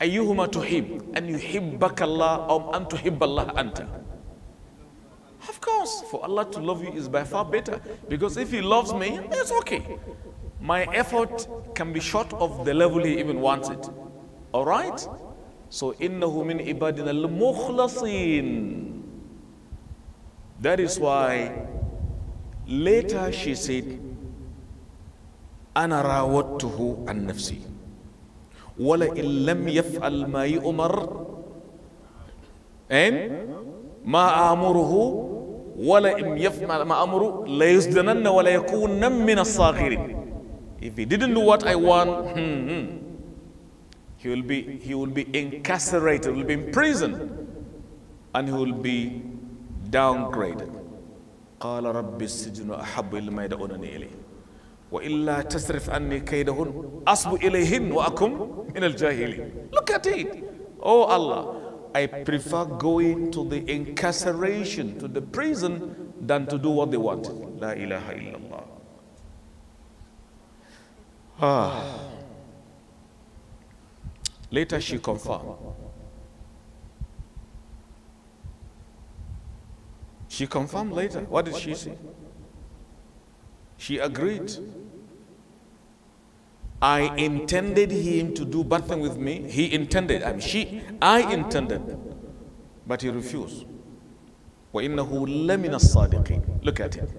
أيهما تحب أن يحبك الله أو أن تحب الله أنت? Of course, for Allah to love you is by far better. Because if He loves me, it's okay. My effort can be short of the level He even wants it. All right? So, إِنَّهُ مِنْ إِبَادِنَا الْمُخْلَصِينَ. That is why later she said, أَنَا رَاوَدْتُهُ عَنْ نَفْسِي وَلَئِنْ لَمْ يَفْعَلْ مَا يُؤْمَرُ and مَا أَمُرُهُ وَلَئِنْ يَفْعَلْ مَا أَمُرُهُ لَيُسْجَنَنَّ وَلَيَكُونَ مِنَ الصَّاغِرِينَ. If he didn't do what I want, he will be incarcerated, will be imprisoned, and he will be downgraded. قال رب السجن أحب إلى ما يدعونني إليه وإلا تصرف عني كيدهن أصب إليهن وأكن من الجاهلين. Look at it. Oh Allah, I prefer going to the incarceration, to the prison, than to do what they want. La ilaha illallah. Later she confirmed. She confirmed later. What did she say? She agreed. I intended him to do bad thing with me. He intended. I intended. But he refused. وَإِنَّهُ لَمِنَ الصَّادِقِينَ. Look at it.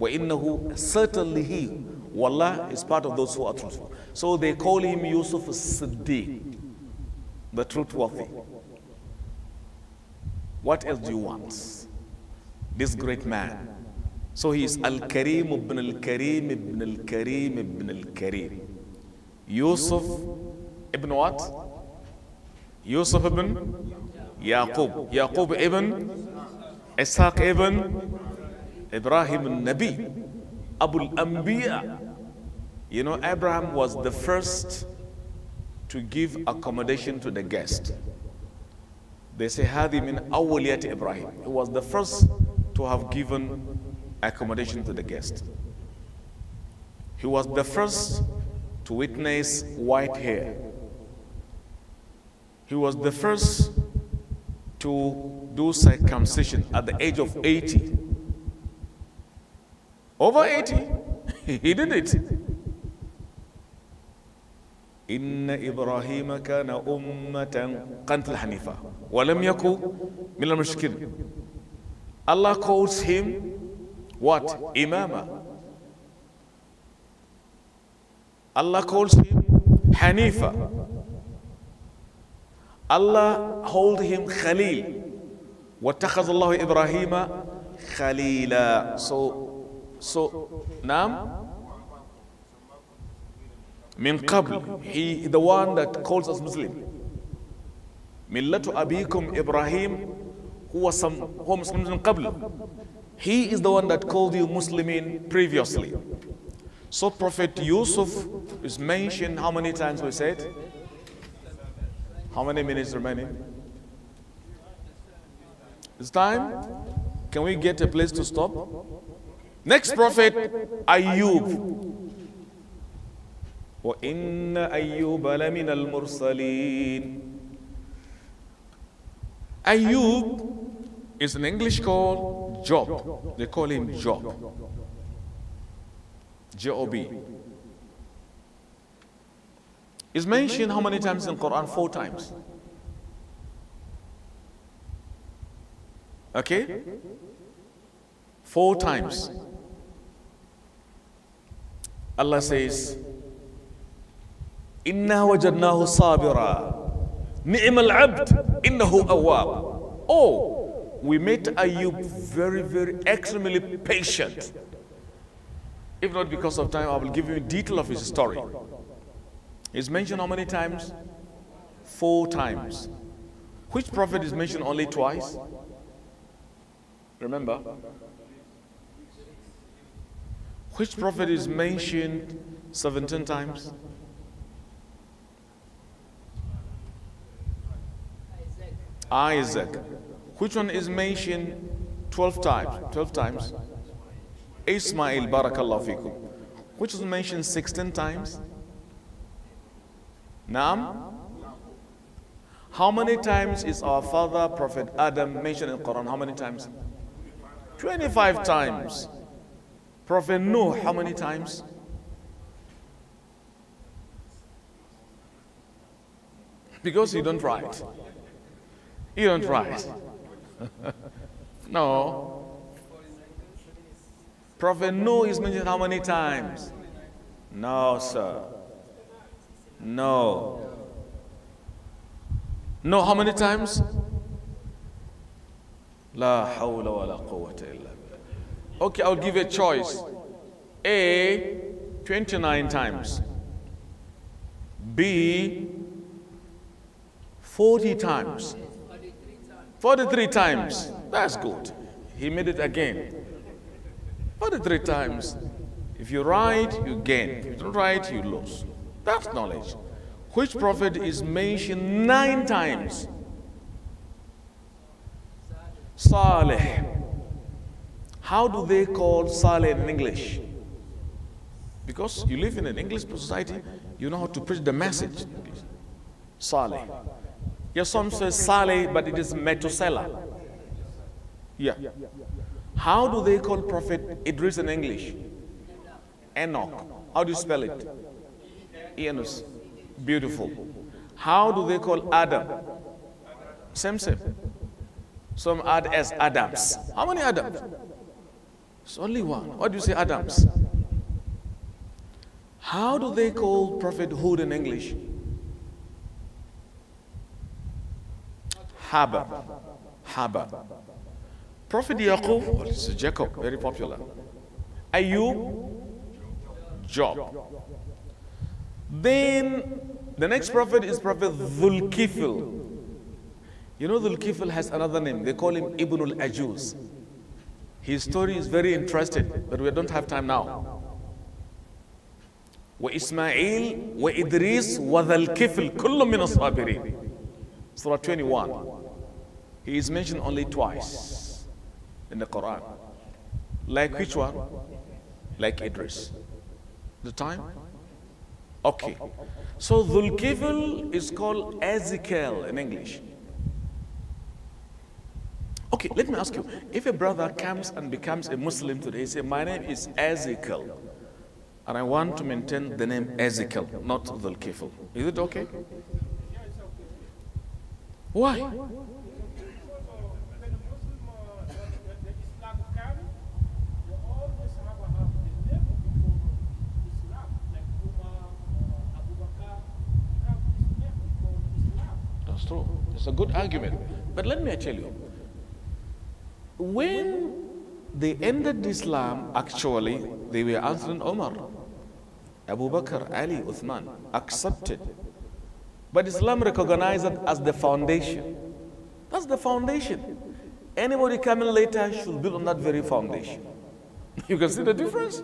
وَإِنَّهُ, certainly he, Wallah, is part of those who are truthful. So they call him Yusuf Siddiq, the truthworthy. What else do you want? This great man. So he is Al-Karim ibn Al-Karim ibn Al-Karim ibn Al-Karim. Yusuf ibn what? Yusuf ibn Yaqub. Yaqub ibn Ishaq ibn Ibrahim al-Nabi. Abu al-Anbiya. You know, Abraham was the first to give accommodation to the guest. They say, Hadi min awwaliyat Ibrahim. He was the first to have given accommodation to the guest. He was the first to witness white hair. He was the first to do circumcision at the age of 80. Over 80, he did it. إن إبراهيم كان أمة قنت حنيفة ولم يكن من المشركين. Allah calls him what? Imama. Allah calls him Hanifa. Allah called him Khalil. واتخذ الله إبراهيم خليلا. So Nam Min qabl, he the one that calls us Muslim. Millatu abikum Ibrahim, who was Muslim min qabl. He is the one that called you Muslimin previously. So Prophet Yusuf is mentioned how many times we said? How many minutes remaining? It's time. Can we get a place to stop? Next prophet, Ayub. وَإِنَّ أَيُّوبَ لَمِنَ الْمُرْسَلِينَ. Ayub is an English called Job. They call him Job. J-O-B. Is mentioned how many times in Quran? 4 times. Okay? 4 times. Allah says, Inna wajadnahu sabira. Ni'mal abd. Innahu awwab. Oh, we made Ayub very, very extremely patient. If not because of time, I will give you a detail of his story. He's mentioned how many times? 4 times. Which prophet is mentioned only twice? Remember? Which prophet is mentioned 17 times? Isaac. Which one is mentioned 12 times? 12 times. Ismail, barakallahu fikum. Which is mentioned 16 times? Naam? How many times is our father, Prophet Adam, mentioned in the Quran? How many times? 25 times. Prophet Noah, how many times? Because you don't write. You don't write. No. Prophet Noah is mentioned how many times? No, sir. No. No, how many times? La hawla wa la quwwata illa billah. Okay, I'll give you a choice. A, 29 times. B, 40 times. 43 times. That's good. He made it again. 43 times. If you write, you gain. If you don't write, you lose. That's knowledge. Which prophet is mentioned 9 times? Saleh. How do they call Saleh in English? Because you live in an English society, you know how to preach the message. Saleh. Yes, some say Saleh, but it is Methuselah. Yeah. How do they call Prophet Idris in English? Enoch. How do you spell it? Enos. Beautiful. How do they call Adam? Same. Some add as Adams. How many Adams? It's only one. What do you say Adams? How do they call Prophet Hud in English? Haba. Prophet Yaqub, well, it's Jacob, very popular. Ayub, Job. Then the next prophet is Prophet Dhul-Kifl. You know Dhul-Kifl has another name. They call him Ibn al-Ajuz. His story is very interesting, but we don't have time now. وإسماعيل وإدريس وذا الكفل كل من الصابرين. Surah 21. He is mentioned only twice in the Quran. Like which one? Like Idris. The time? Okay. So Dhul-Kifl is called Ezekiel in English. Okay, let me ask you. If a brother comes and becomes a Muslim today, he says, my name is Ezekiel, and I want to maintain the name Ezekiel, not Dhul-Kifl. Is it okay? Why? That's true. It's a good argument. But let me tell you, when they ended Islam, actually, they were answering Omar. Abu Bakr, Ali, Uthman accepted. But Islam recognized it as the foundation. That's the foundation. Anybody coming later should build on that very foundation. You can see the difference?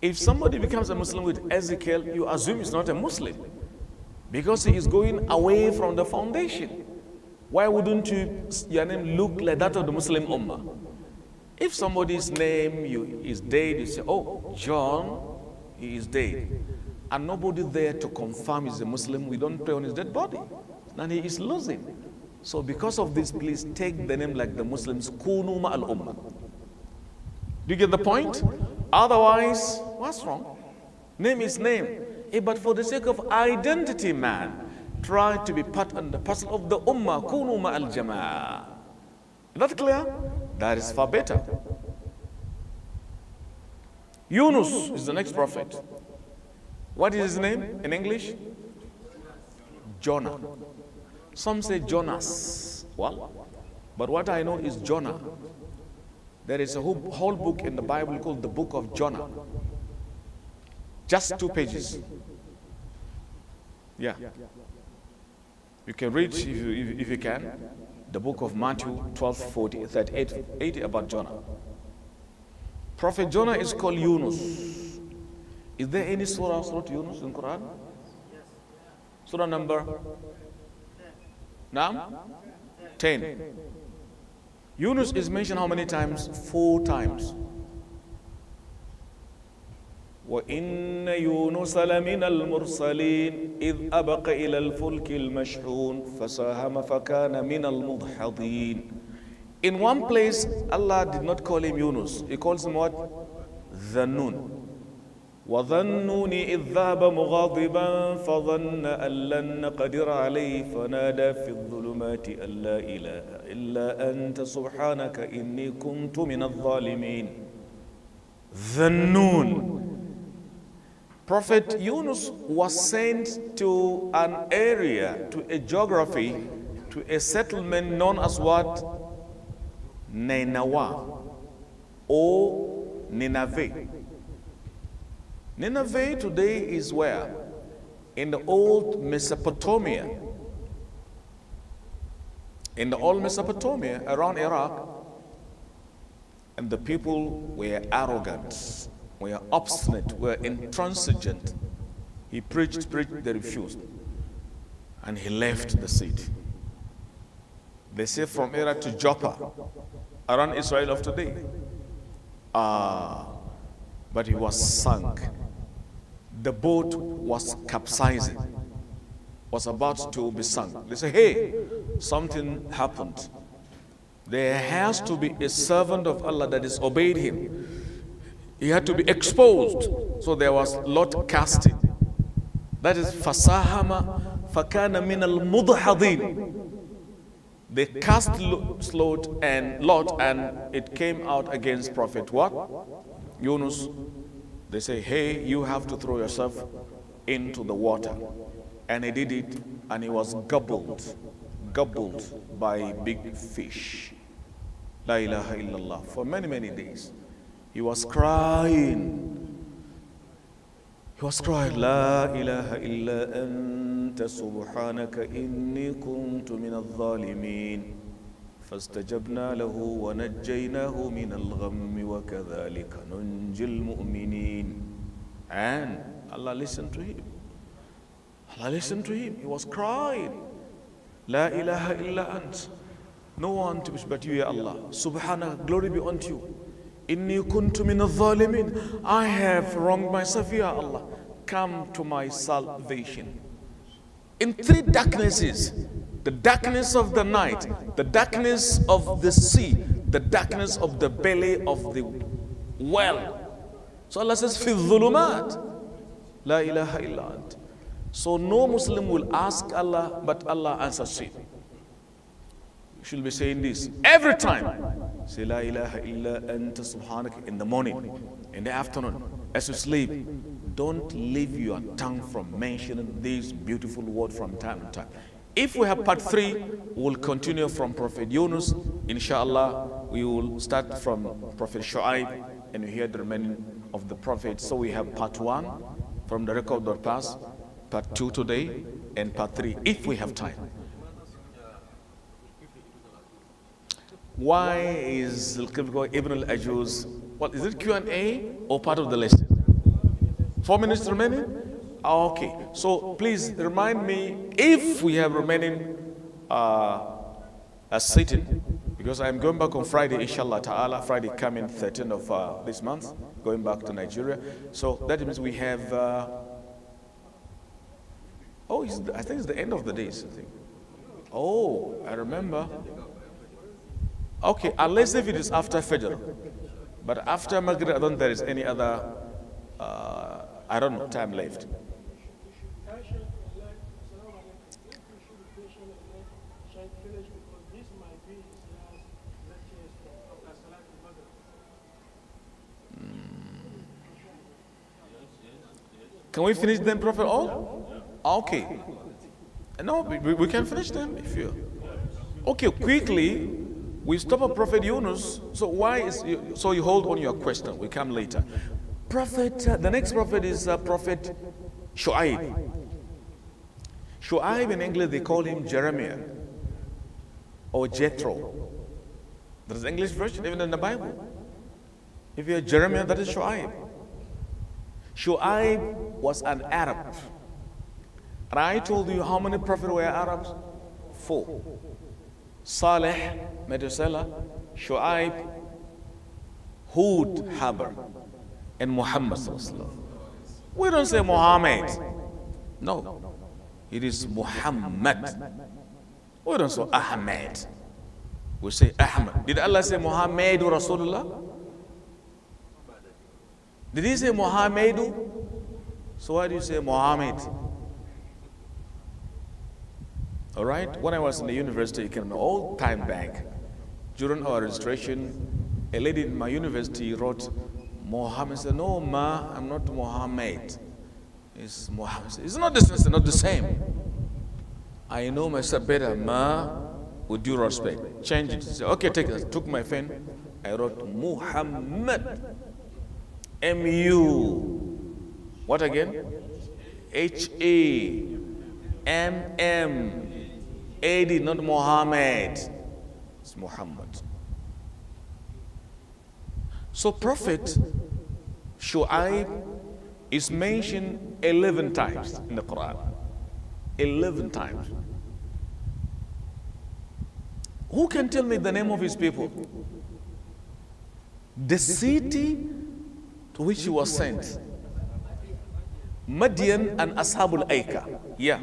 If somebody becomes a Muslim with Ezekiel, you assume he's not a Muslim because he is going away from the foundation. Why wouldn't your name look like that of the Muslim Ummah? If somebody's name is dead, you say, oh, John, he is dead. And nobody there to confirm he's a Muslim, we don't pray on his dead body. And he is losing. So because of this, please take the name like the Muslims, Kunu ma'al Ummah. Do you get the point? Otherwise, what's wrong? Name is name. But for the sake of identity, man, try to be part and parcel of the Ummah, Kunu ma'al Jama'ah. Is that clear? That is far better. Yunus is the next prophet. What is his name in English? Jonah. Some say Jonas. Well, but what I know is Jonah. There is a whole book in the Bible called the Book of Jonah. Just 2 pages. Yeah. You can read, if you can, the book of Matthew 12, 40, 38, 80 about Jonah. Prophet Jonah is called Yunus. Is there any surah Yunus in Quran? Surah number? Now? 10. Yunus is mentioned how many times? 4 times. وَإِنَّ يُونُسَ لَمِنَ الْمُرْسَلِينَ إِذْ أَبَقَ إِلَى الْفُلْكِ الْمَشْحُونِ فَسَاهَمَ فَكَانَ مِنَ الْمُضْحَضِينَ. In one place, Allah did not call him Yunus. He calls him what? Dhannun. وَظَنُّونِ إِذْ ذَهَبَ مُغَاضِبًا فَظَنَّ أَن لَّن نَّقْدِرَ عَلَيْهِ فَنَادَى فِي الظُّلُمَاتِ أَن لَّا إِلَٰهَ إِلَّا أَنتَ سُبْحَانَكَ إِنِّي كُنتُ مِنَ الظَّالِمِينَ. Dhannun. Prophet Yunus was sent to an area, to a geography, to a settlement known as what? Nineveh or Nineveh. Nineveh today is where? In the old Mesopotamia. In the old Mesopotamia, around Iraq, and the people were arrogant, were obstinate, were intransigent. He preached, they refused. And he left the city. They say from Iraq to Joppa, around Israel of today. But he was sunk. The boat was capsizing, was about to be sunk. They say, hey, something happened. There has to be a servant of Allah that is obeyed him. He had to be exposed. So there was lot casting. That is fasahama fakana min al mudhadin. They cast lot and it came out against Prophet what? Yunus. They say, hey, you have to throw yourself into the water. And he did it, and he was gobbled by big fish. La ilaha illallah. For many, many days. He was crying. He was crying, La ilaha illa anta subhanaka inni kuntu min al-zalimin. فاستجبنا له ونجيناه من الغم وكذلك ننجي المؤمنين. And Allah listened to him. Allah listened to him. He was crying. La ilaha illa ant. No one to be but you, Ya Allah. Subhana, glory be unto you. Inni kuntu min al-zalimin. I have wronged myself, Ya Allah. Come to my salvation. In 3 darknesses, the darkness of the night, the darkness of the sea, the darkness of the belly of the well. So Allah says, fi dhulumat, la ilaha illa ant. So no Muslim will ask Allah, but Allah answers him. You should be saying this every time. Say la ilaha illa anta subhanaka in the morning, in the afternoon, as you sleep. Don't leave your tongue from mentioning this beautiful word from time to time. If we have part 3, we'll continue from Prophet Yunus. Inshallah, we will start from Prophet Shu'aib and we hear the remaining of the prophets. So we have part 1 from the record of past, part 2 today, and part 3, if we have time. Why is Ibn al-Ajuz, what is it, Q&A or part of the lesson? 4 minutes remaining? Okay, so please remind me if we have remaining a sitting, because I'm going back on Friday, inshallah ta'ala, Friday coming 13th of this month, going back to Nigeria. So that means we have, I think it's the end of the days, I think. Oh, I remember. Okay, unless if it is after Fajr. But after Maghrib, I don't think there is any other, I don't know, time left. Can we finish them, Prophet? All? Okay. No, we can finish them if you. Okay, quickly. We stop at Prophet Yunus. So why is so you hold on your question? We come later. Prophet. The next prophet is Prophet Shu'aib. Shu'aib in English they call him Jeremiah or Jethro. There's an English version even in the Bible. If you're Jeremiah, that is Shu'aib. Shu'aib was an Arab. And I told you how many prophets were Arabs? 4. Saleh, Methuselah, Shu'aib, Hud, Haber, and Muhammad. We don't say Muhammad. No. It is Muhammad. We don't say Ahmed. We say Ahmad. Did Allah say Muhammadu Rasulullah? Did he say Muhammadu? So why do you say Muhammad? All right? When I was in the university, you can all time back, during our registration, a lady in my university wrote Muhammad. Said, no, ma, I'm not Muhammad. It's Muhammad. It's not the same. It's not the same. I know myself better, ma, with due respect. Change it. Say, okay, take it. I took my pen. I wrote Muhammad. M-U. What again? H-A-M-M-A-D, not Muhammad. It's Muhammad. So Prophet Shu'aib is mentioned 11 times in the Quran. 11 times. Who can tell me the name of his people? The city to which he was sent. Madian and Ashabul Aika. Yeah.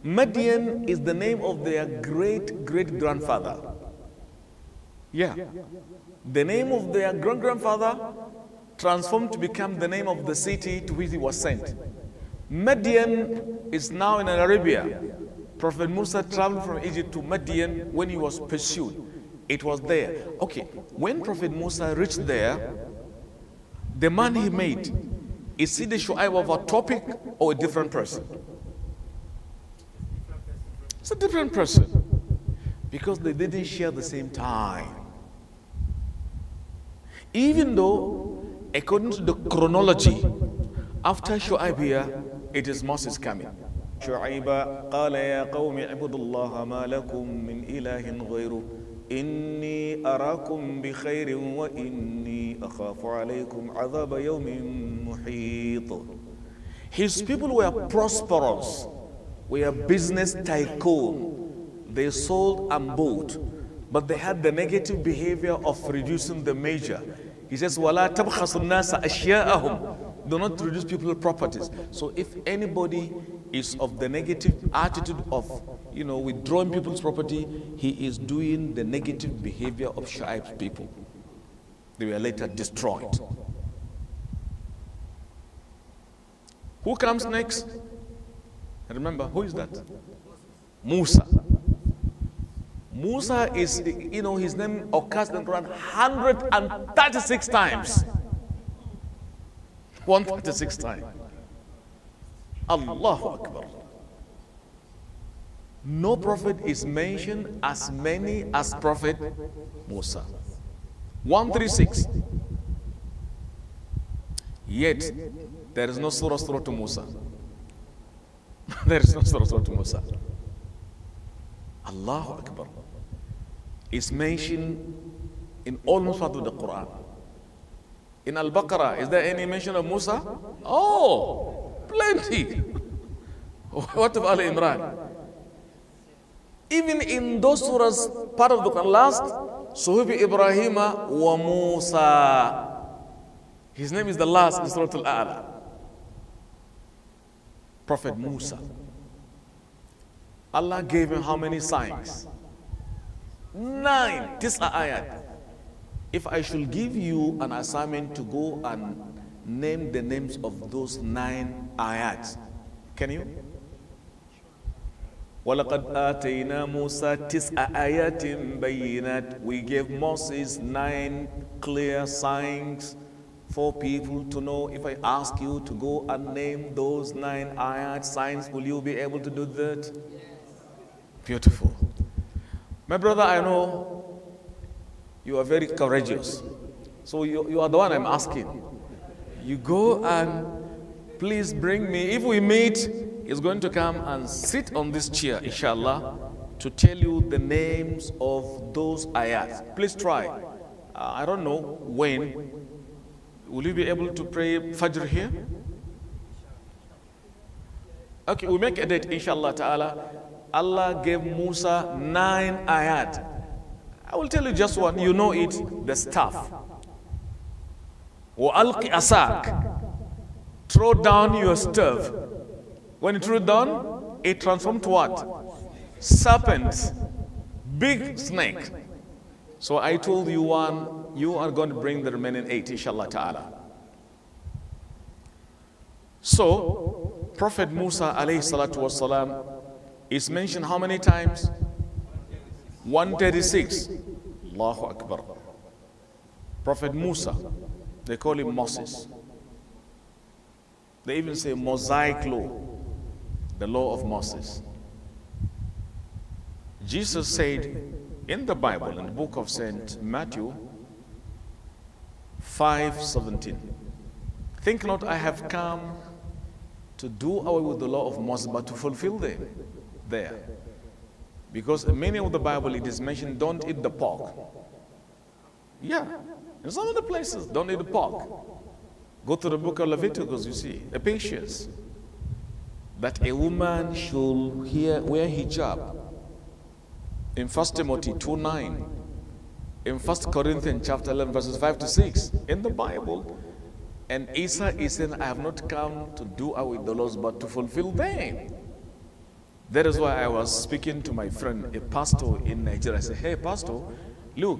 Madian is the name of their great-great-grandfather. Yeah. The name of their great-grandfather transformed to become the name of the city to which he was sent. Madian is now in Arabia. Prophet Musa traveled from Egypt to Madian when he was pursued. It was there. Okay, when Prophet Musa reached there, the man he made, is he the Shu'aib of a topic or a different person? It's a different person. Because they didn't share the same time. Even though, according to the chronology, after Shu'aib here, it is Moses coming. شعيب قال يا قوم اعبدوا الله ما لكم من إله غيره إني أراكم بخير وإني أخاف عليكم عذاب يوم محيط. His people were prosperous, were business tycoon. They sold and bought, but they had the negative behavior of reducing the measure. He says, وَلَا تَبْخَصُ النَّاسَ أَشْيَاءَهُمْ. Do not reduce people's properties. So if anybody is of the negative attitude of, withdrawing people's property, he is doing the negative behavior of Shu'aib's people. They were later destroyed. Who comes next? Remember, who is that? Musa. Musa is, his name occurs in the Quran 136 times. 136 times. Allahu Akbar. No prophet is mentioned as many as Prophet Musa. 136. Yet, there is no surah to Musa. There is no surah to Musa. Allahu Akbar. Is mentioned in almost part of the Quran. In Al-Baqarah, is there any mention of Musa? Oh, plenty. What of Al Imran? Even in those surahs, part of the Quran, last, Suhubi Ibrahima wa Musa. His name is the last in Surah Al-A'la. Prophet Musa. Allah gave him how many signs? 9. Tis'a ayat. If I should give you an assignment to go and name the names of those 9 ayats, can you? وَلَقَدْ آتَيْنَا مُوسَى تِسْعَ آيَاتٍ بَيِّنَاتٍ. We gave Moses 9 clear signs for people to know. If I ask you to go and name those 9 ayat signs, will you be able to do that? Beautiful. My brother, I know you are very courageous. So you are the one I'm asking. You go and please bring me. If we meet, he's going to come and sit on this chair, inshallah, to tell you the names of those ayats. Please try. I don't know when. Will you be able to pray Fajr here? Okay, we make a date, inshallah ta'ala. Allah gave Musa 9 ayat. I will tell you just one. You know it, the staff. وَأَلْقِ أَسَاكَ. Throw down your staff. When you throw it down, it transformed to what? Serpent. Big snake. So I told you one, you are going to bring the remaining 8, inshallah ta'ala. So, Prophet Musa alayhi salatu wasalam is mentioned how many times? 136. Allahu Akbar. Prophet Musa, they call him Moses. They even say Mosaic law, the law of Moses. Jesus said in the Bible, in the book of St. Matthew 5:17, think not I have come to do away with the law of Moses, but to fulfill them there. Because in many of the Bible it is mentioned, don't eat the pork. Yeah, in some of the places, don't eat the pork. Go to the book of Leviticus, you see, the pictures that a woman should wear hijab. In 1 Timothy 2:9, in 1 Corinthians chapter 11, verses 5 to 6, in the Bible. And Isa is saying, I have not come to do away with the laws, but to fulfill them. That is why I was speaking to my friend, a pastor in Nigeria. I said, hey, pastor, look,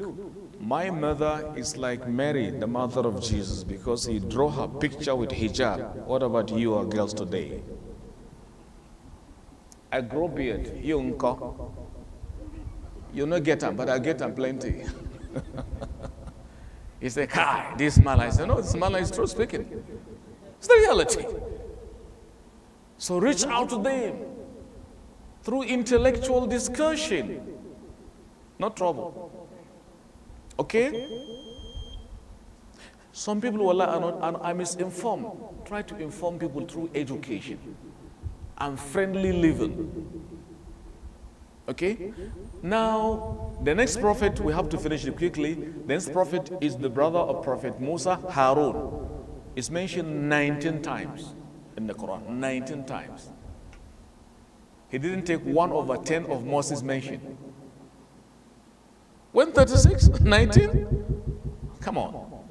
my mother is like Mary, the mother of Jesus, because he drew her picture with hijab. What about you or girls today? I grow beard. You unko. You not get them, but I get them plenty. He said, Kai, this man. I said, no, this man is true speaking. It's the reality. So reach out to them through intellectual discussion. No trouble. Okay? Some people are misinformed. Try to inform people through education and friendly living. Okay? Now, the next prophet, we have to finish it quickly. The next prophet is the brother of Prophet Musa, Harun. It's mentioned 19 times in the Quran. 19 times. He didn't take 1/10 of Moses' mention. 136? 19? Come on.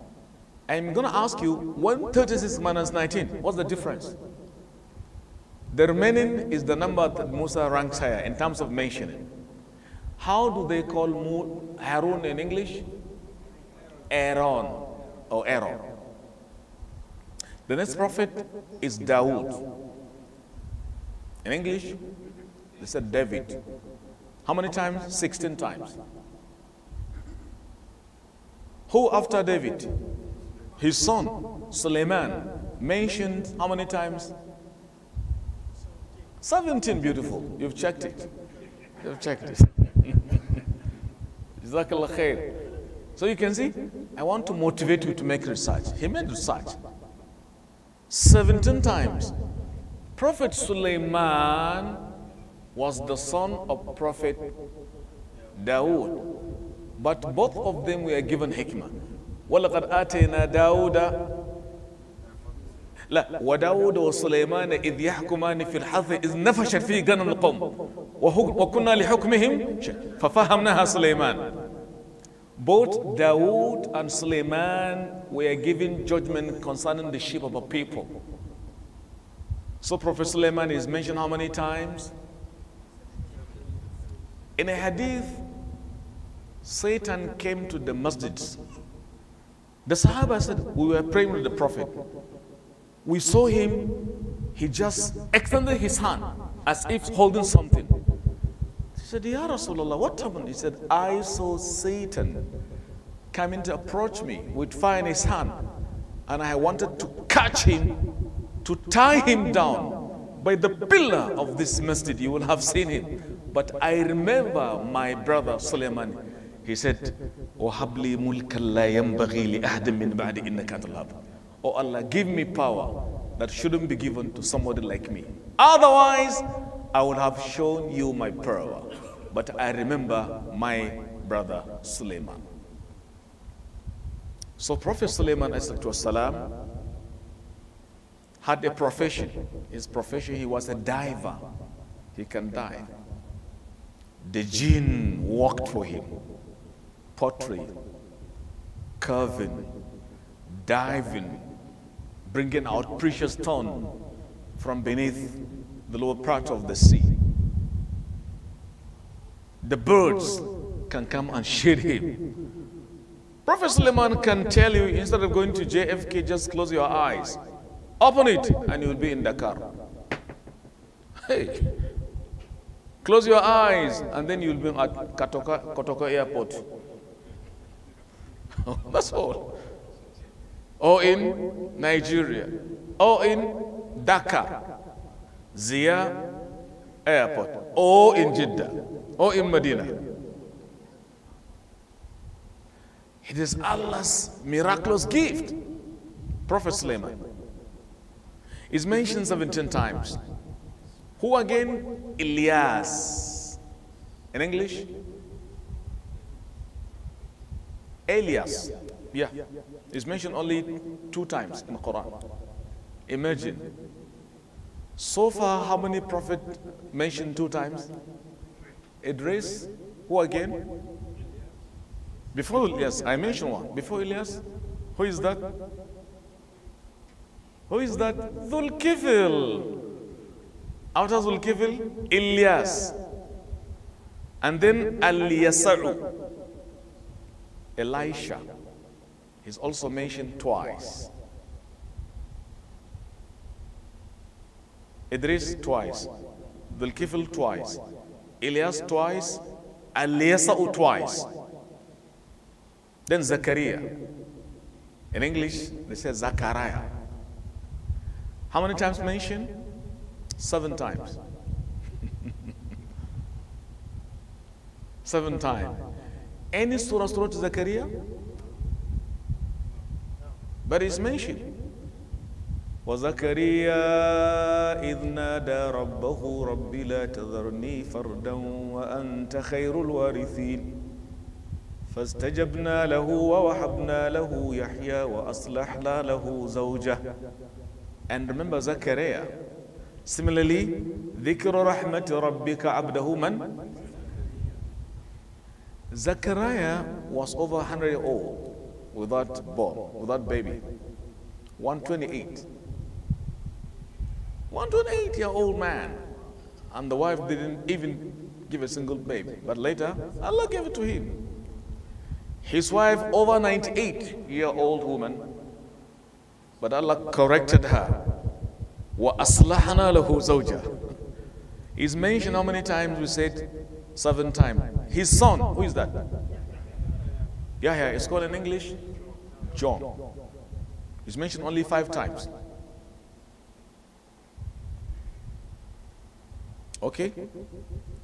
I'm going to ask you, 136 minus 19, what's the difference? The remaining is the number that Musa ranks higher in terms of mentioning. How do they call Harun in English? Aaron or Aaron. The next prophet is Dawood. In English, they said David. How many times? 16 times. Who after David? His son, Suleiman, mentioned how many times? 17, beautiful. You've checked it. You've checked it. Jazakallah khair. So you can see, I want to motivate you to make research. He made research. 17 times. Prophet Suleiman was the son of Prophet Dawood. But both of them were given hikmah. وَلَقَدْ آتَيْنَا دَاوُدَ لا وداود وسليمان إذ يحكمان في الحرث إذ نفشت فيه غنم القوم وكنا لحكمهم ففهمناها سليمان. Both Dawood and Suleiman were given judgment concerning the sheep of a people. So Prophet Suleiman is mentioned how many times? In a hadith, Satan came to the masjids. The Sahaba said, we were praying with the Prophet. We saw him, he just extended his hand as if holding something. He said, Ya Rasulullah, what happened? He said, I saw Satan coming to approach me with fire in his hand. and I wanted to catch him, to tie him down by the pillar of this masjid. You will have seen him. But I remember my brother Suleiman. He said, "وَهَبْلِي مُلْكًا لَا يَنْبَغِي لِأَحْدٍ مِّن بَعْدِ إِنَّكَ أَنْتَ الْوَهَّابُ." Oh Allah, give me power that shouldn't be given to somebody like me. Otherwise, I would have shown you my power. But I remember my brother Suleiman. So Prophet Suleiman ﷺ had a profession. His profession, he was a diver. He can dive. The jinn worked for him. Pottery, carving, diving, bringing out precious stone from beneath the lower part of the sea. The birds can come and shade him. Prophet Suleiman can tell you, instead of going to JFK, just close your eyes. Open it and you will be in Dakar. Hey, close your eyes and then you will be at Kotoka Airport. That's all. Or in Nigeria. Or in Dhaka, Zia Airport. Or in Jeddah. Or in Medina. It is Allah's miraculous gift. Prophet Suleiman is mentioned 17 times. Who again? Elias. In English? Elias. Yeah. It's mentioned only 2 times in the Quran. Imagine. So far, how many prophets mentioned 2 times? Idris. Who again? Before Elias, I mentioned one. Before Elias, who is that? Who is that? Dhul Kifl. After Dhul Kifl, Elias. And then Al-Yasa'u. Elisha. He's also mentioned twice. Idris twice. Dhul Kifl twice. Elias twice. Al-Yasa'u twice. Then Zachariah. In English, they say Zachariah. How many times mentioned? 7 times. 7 times. Any surah to Zachariah? But it's mentioned. وَزَكَرِيَّا إِذْ نَادَى رَبَّهُ رَبِّ لَا تَذَرْنِي فَرْدًا وَأَنْتَ خَيْرُ الْوَارِثِينَ فاستجبنا له ووهبنا له يحيى وأصلحنا له زوجه. And remember Zachariah. Similarly, ذكر رحمة ربك عبده من? Zachariah was over 100 years old without born, without baby. 128. 128-year-old man. And the wife didn't even give a single baby. But later, Allah gave it to him. His wife, over 98-year-old woman, but Allah corrected her. وَأَصْلَحْنَا لَهُ زَوْجَهُ. He's mentioned how many times? We said 7 times. His son, who is that? Yahya, it's called in English John. He's mentioned only 5 times. Okay?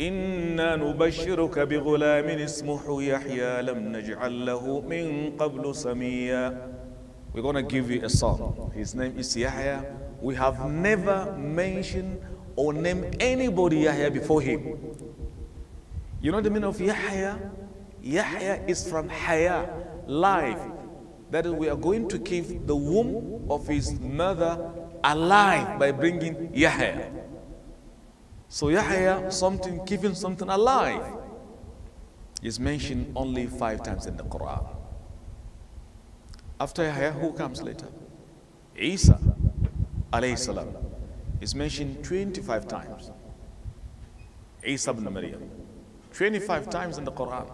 إِنَّا نُبَشِّرُكَ بِغُلَامٍ اسْمُهُ يَحْيَى لَمْ نَجْعَلْ لَهُ مِنْ قَبْلُ سَمِيًّا. We're going to give you a son. His name is Yahya. We have never mentioned or named anybody Yahya before him. You know the meaning of Yahya? Yahya is from Haya, life. That is, we are going to keep the womb of his mother alive by bringing Yahya. So Yahya, something, keeping something alive, is mentioned only 5 times in the Quran. After Yahya, who comes later? Isa, alayhi salam, is mentioned 25 times. Isa ibn Maryam, 25 times in the Quran.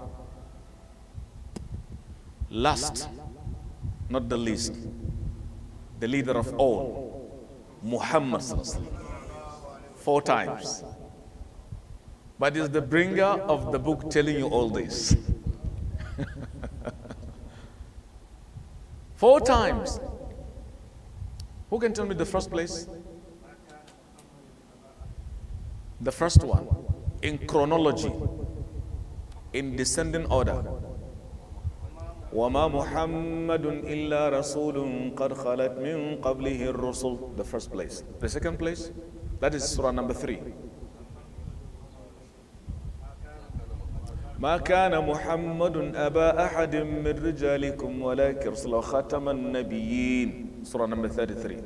Last, not the least, the leader of all, Muhammad sallallahu alaihi wasallam. 4 times. But it's the bringer of the book telling you all this. 4 times. Who can tell me the first place? The first one, in chronology, in descending order. وَمَا مُحَمَّدٌ إِلَّا رَسُولٌ قَدْ خَلَتْ مِنْ قَبْلِهِ الرُّسُلُ. The first place. The second place, that is surah number 3. ما كان محمد أبا أحد من رجالكم ولكن رسول خاتم النبيين. Surah number 33.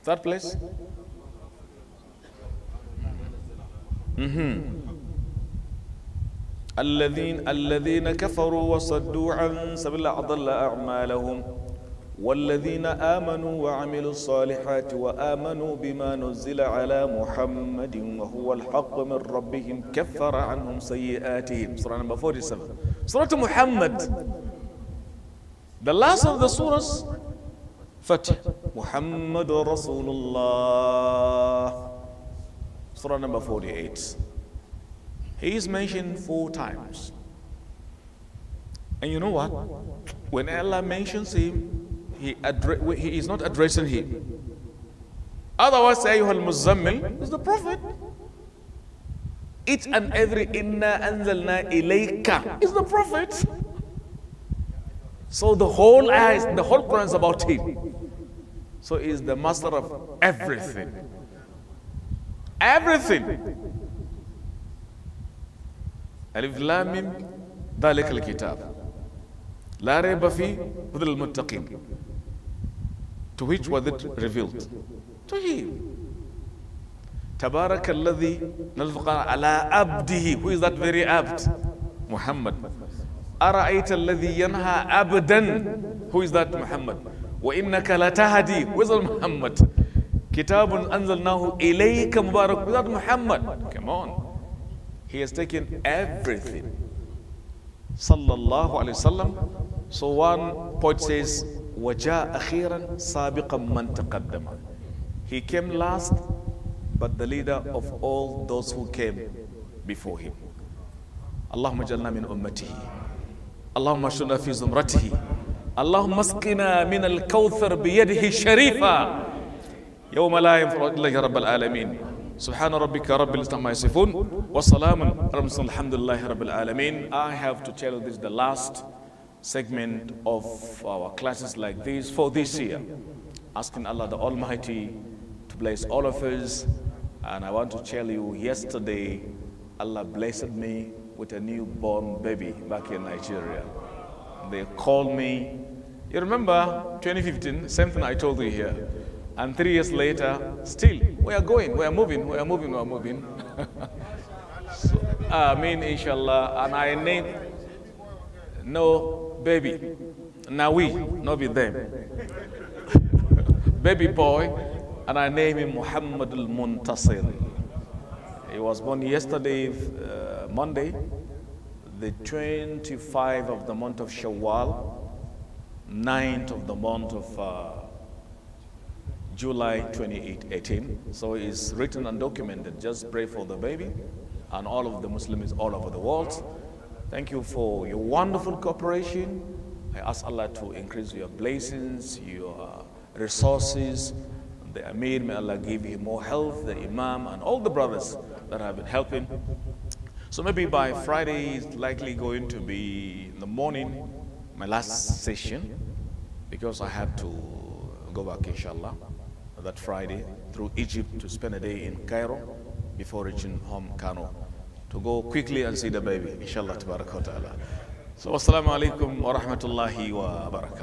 Third place. الذين كفروا وصدوا عن سبيل الله أضل أعمالهم والذين آمنوا وعملوا الصالحات وآمنوا بما نزل على محمد وهو الحق من ربهم كفر عنهم سيئاتهم. Surah number 47. Surah Muhammad, the last of the surahs, Fatih. Muhammad Rasulullah. Surah number 48. He is mentioned 4 times. And you know what? When Allah mentions him, he is not addressing him. Otherwise, Ayyuhal Muzammil is the Prophet. Each and every Inna Anzalna Ilayka is the Prophet. So the whole ayah, the whole Quran is about him. So he is the master of everything. Everything. Alif Lam Mim, ذلك الكتاب لا ريب فيه هدى للمتقين. To which was it revealed? To him. تبارك الذي نزل القرآن على عبده. Who is that very abd? Muhammad. أرأيت الذي ينهى عبدا. Who is that? Muhammad. وإنك لتهدي. Who is that? Muhammad. كتاب أنزلناه إليك مبارك. Who is that? Muhammad. Come on. He has taken everything. Sallallahu alayhi wasallam. So one poet says, وَجَاءَ أَخِيرًا سَابِقًا مَنْ تَقَدَّمَ. He came last, but the leader of all those who came before him. Allahumma jalna min ummatihi. Allahumma shuna fi zumratihi. Allahumma asqina min al-kawthar biyadihi sharifa. Yawma la yanfa'u illa rabbal alamin. Subhana rabbika rabbil izzati amma yasifun wa salamun ala mursalin alhamdulillahi rabbil alamin. I have to tell you this is the last segment of our classes like this for this year. Asking Allah the Almighty to bless all of us. And I want to tell you, yesterday Allah blessed me with a newborn baby back in Nigeria. They called me. You remember 2015, same thing I told you here. And 3 years later, still, we are going, we are moving, we are moving, we are moving. So, Ameen, inshallah. And I named, no baby, now we, not with them. Baby boy, and I named him Muhammad al-Muntasir. He was born yesterday, Monday, the 25th of the month of Shawwal, 9th of the month of July 2018. So it's written and documented. Just pray for the baby and all of the Muslims all over the world. Thank you for your wonderful cooperation. I ask Allah to increase your blessings, your resources. The Amir, may Allah give you more health, the Imam and all the brothers that have been helping. So maybe by Friday it's likely going to be in the morning, my last session, because I have to go back inshallah that Friday through Egypt to spend a day in Cairo before reaching home Kano to go quickly and see the baby inshallah tabarak wa ta'ala. So assalamu alaikum wa rahmatullahi wa barakatuh.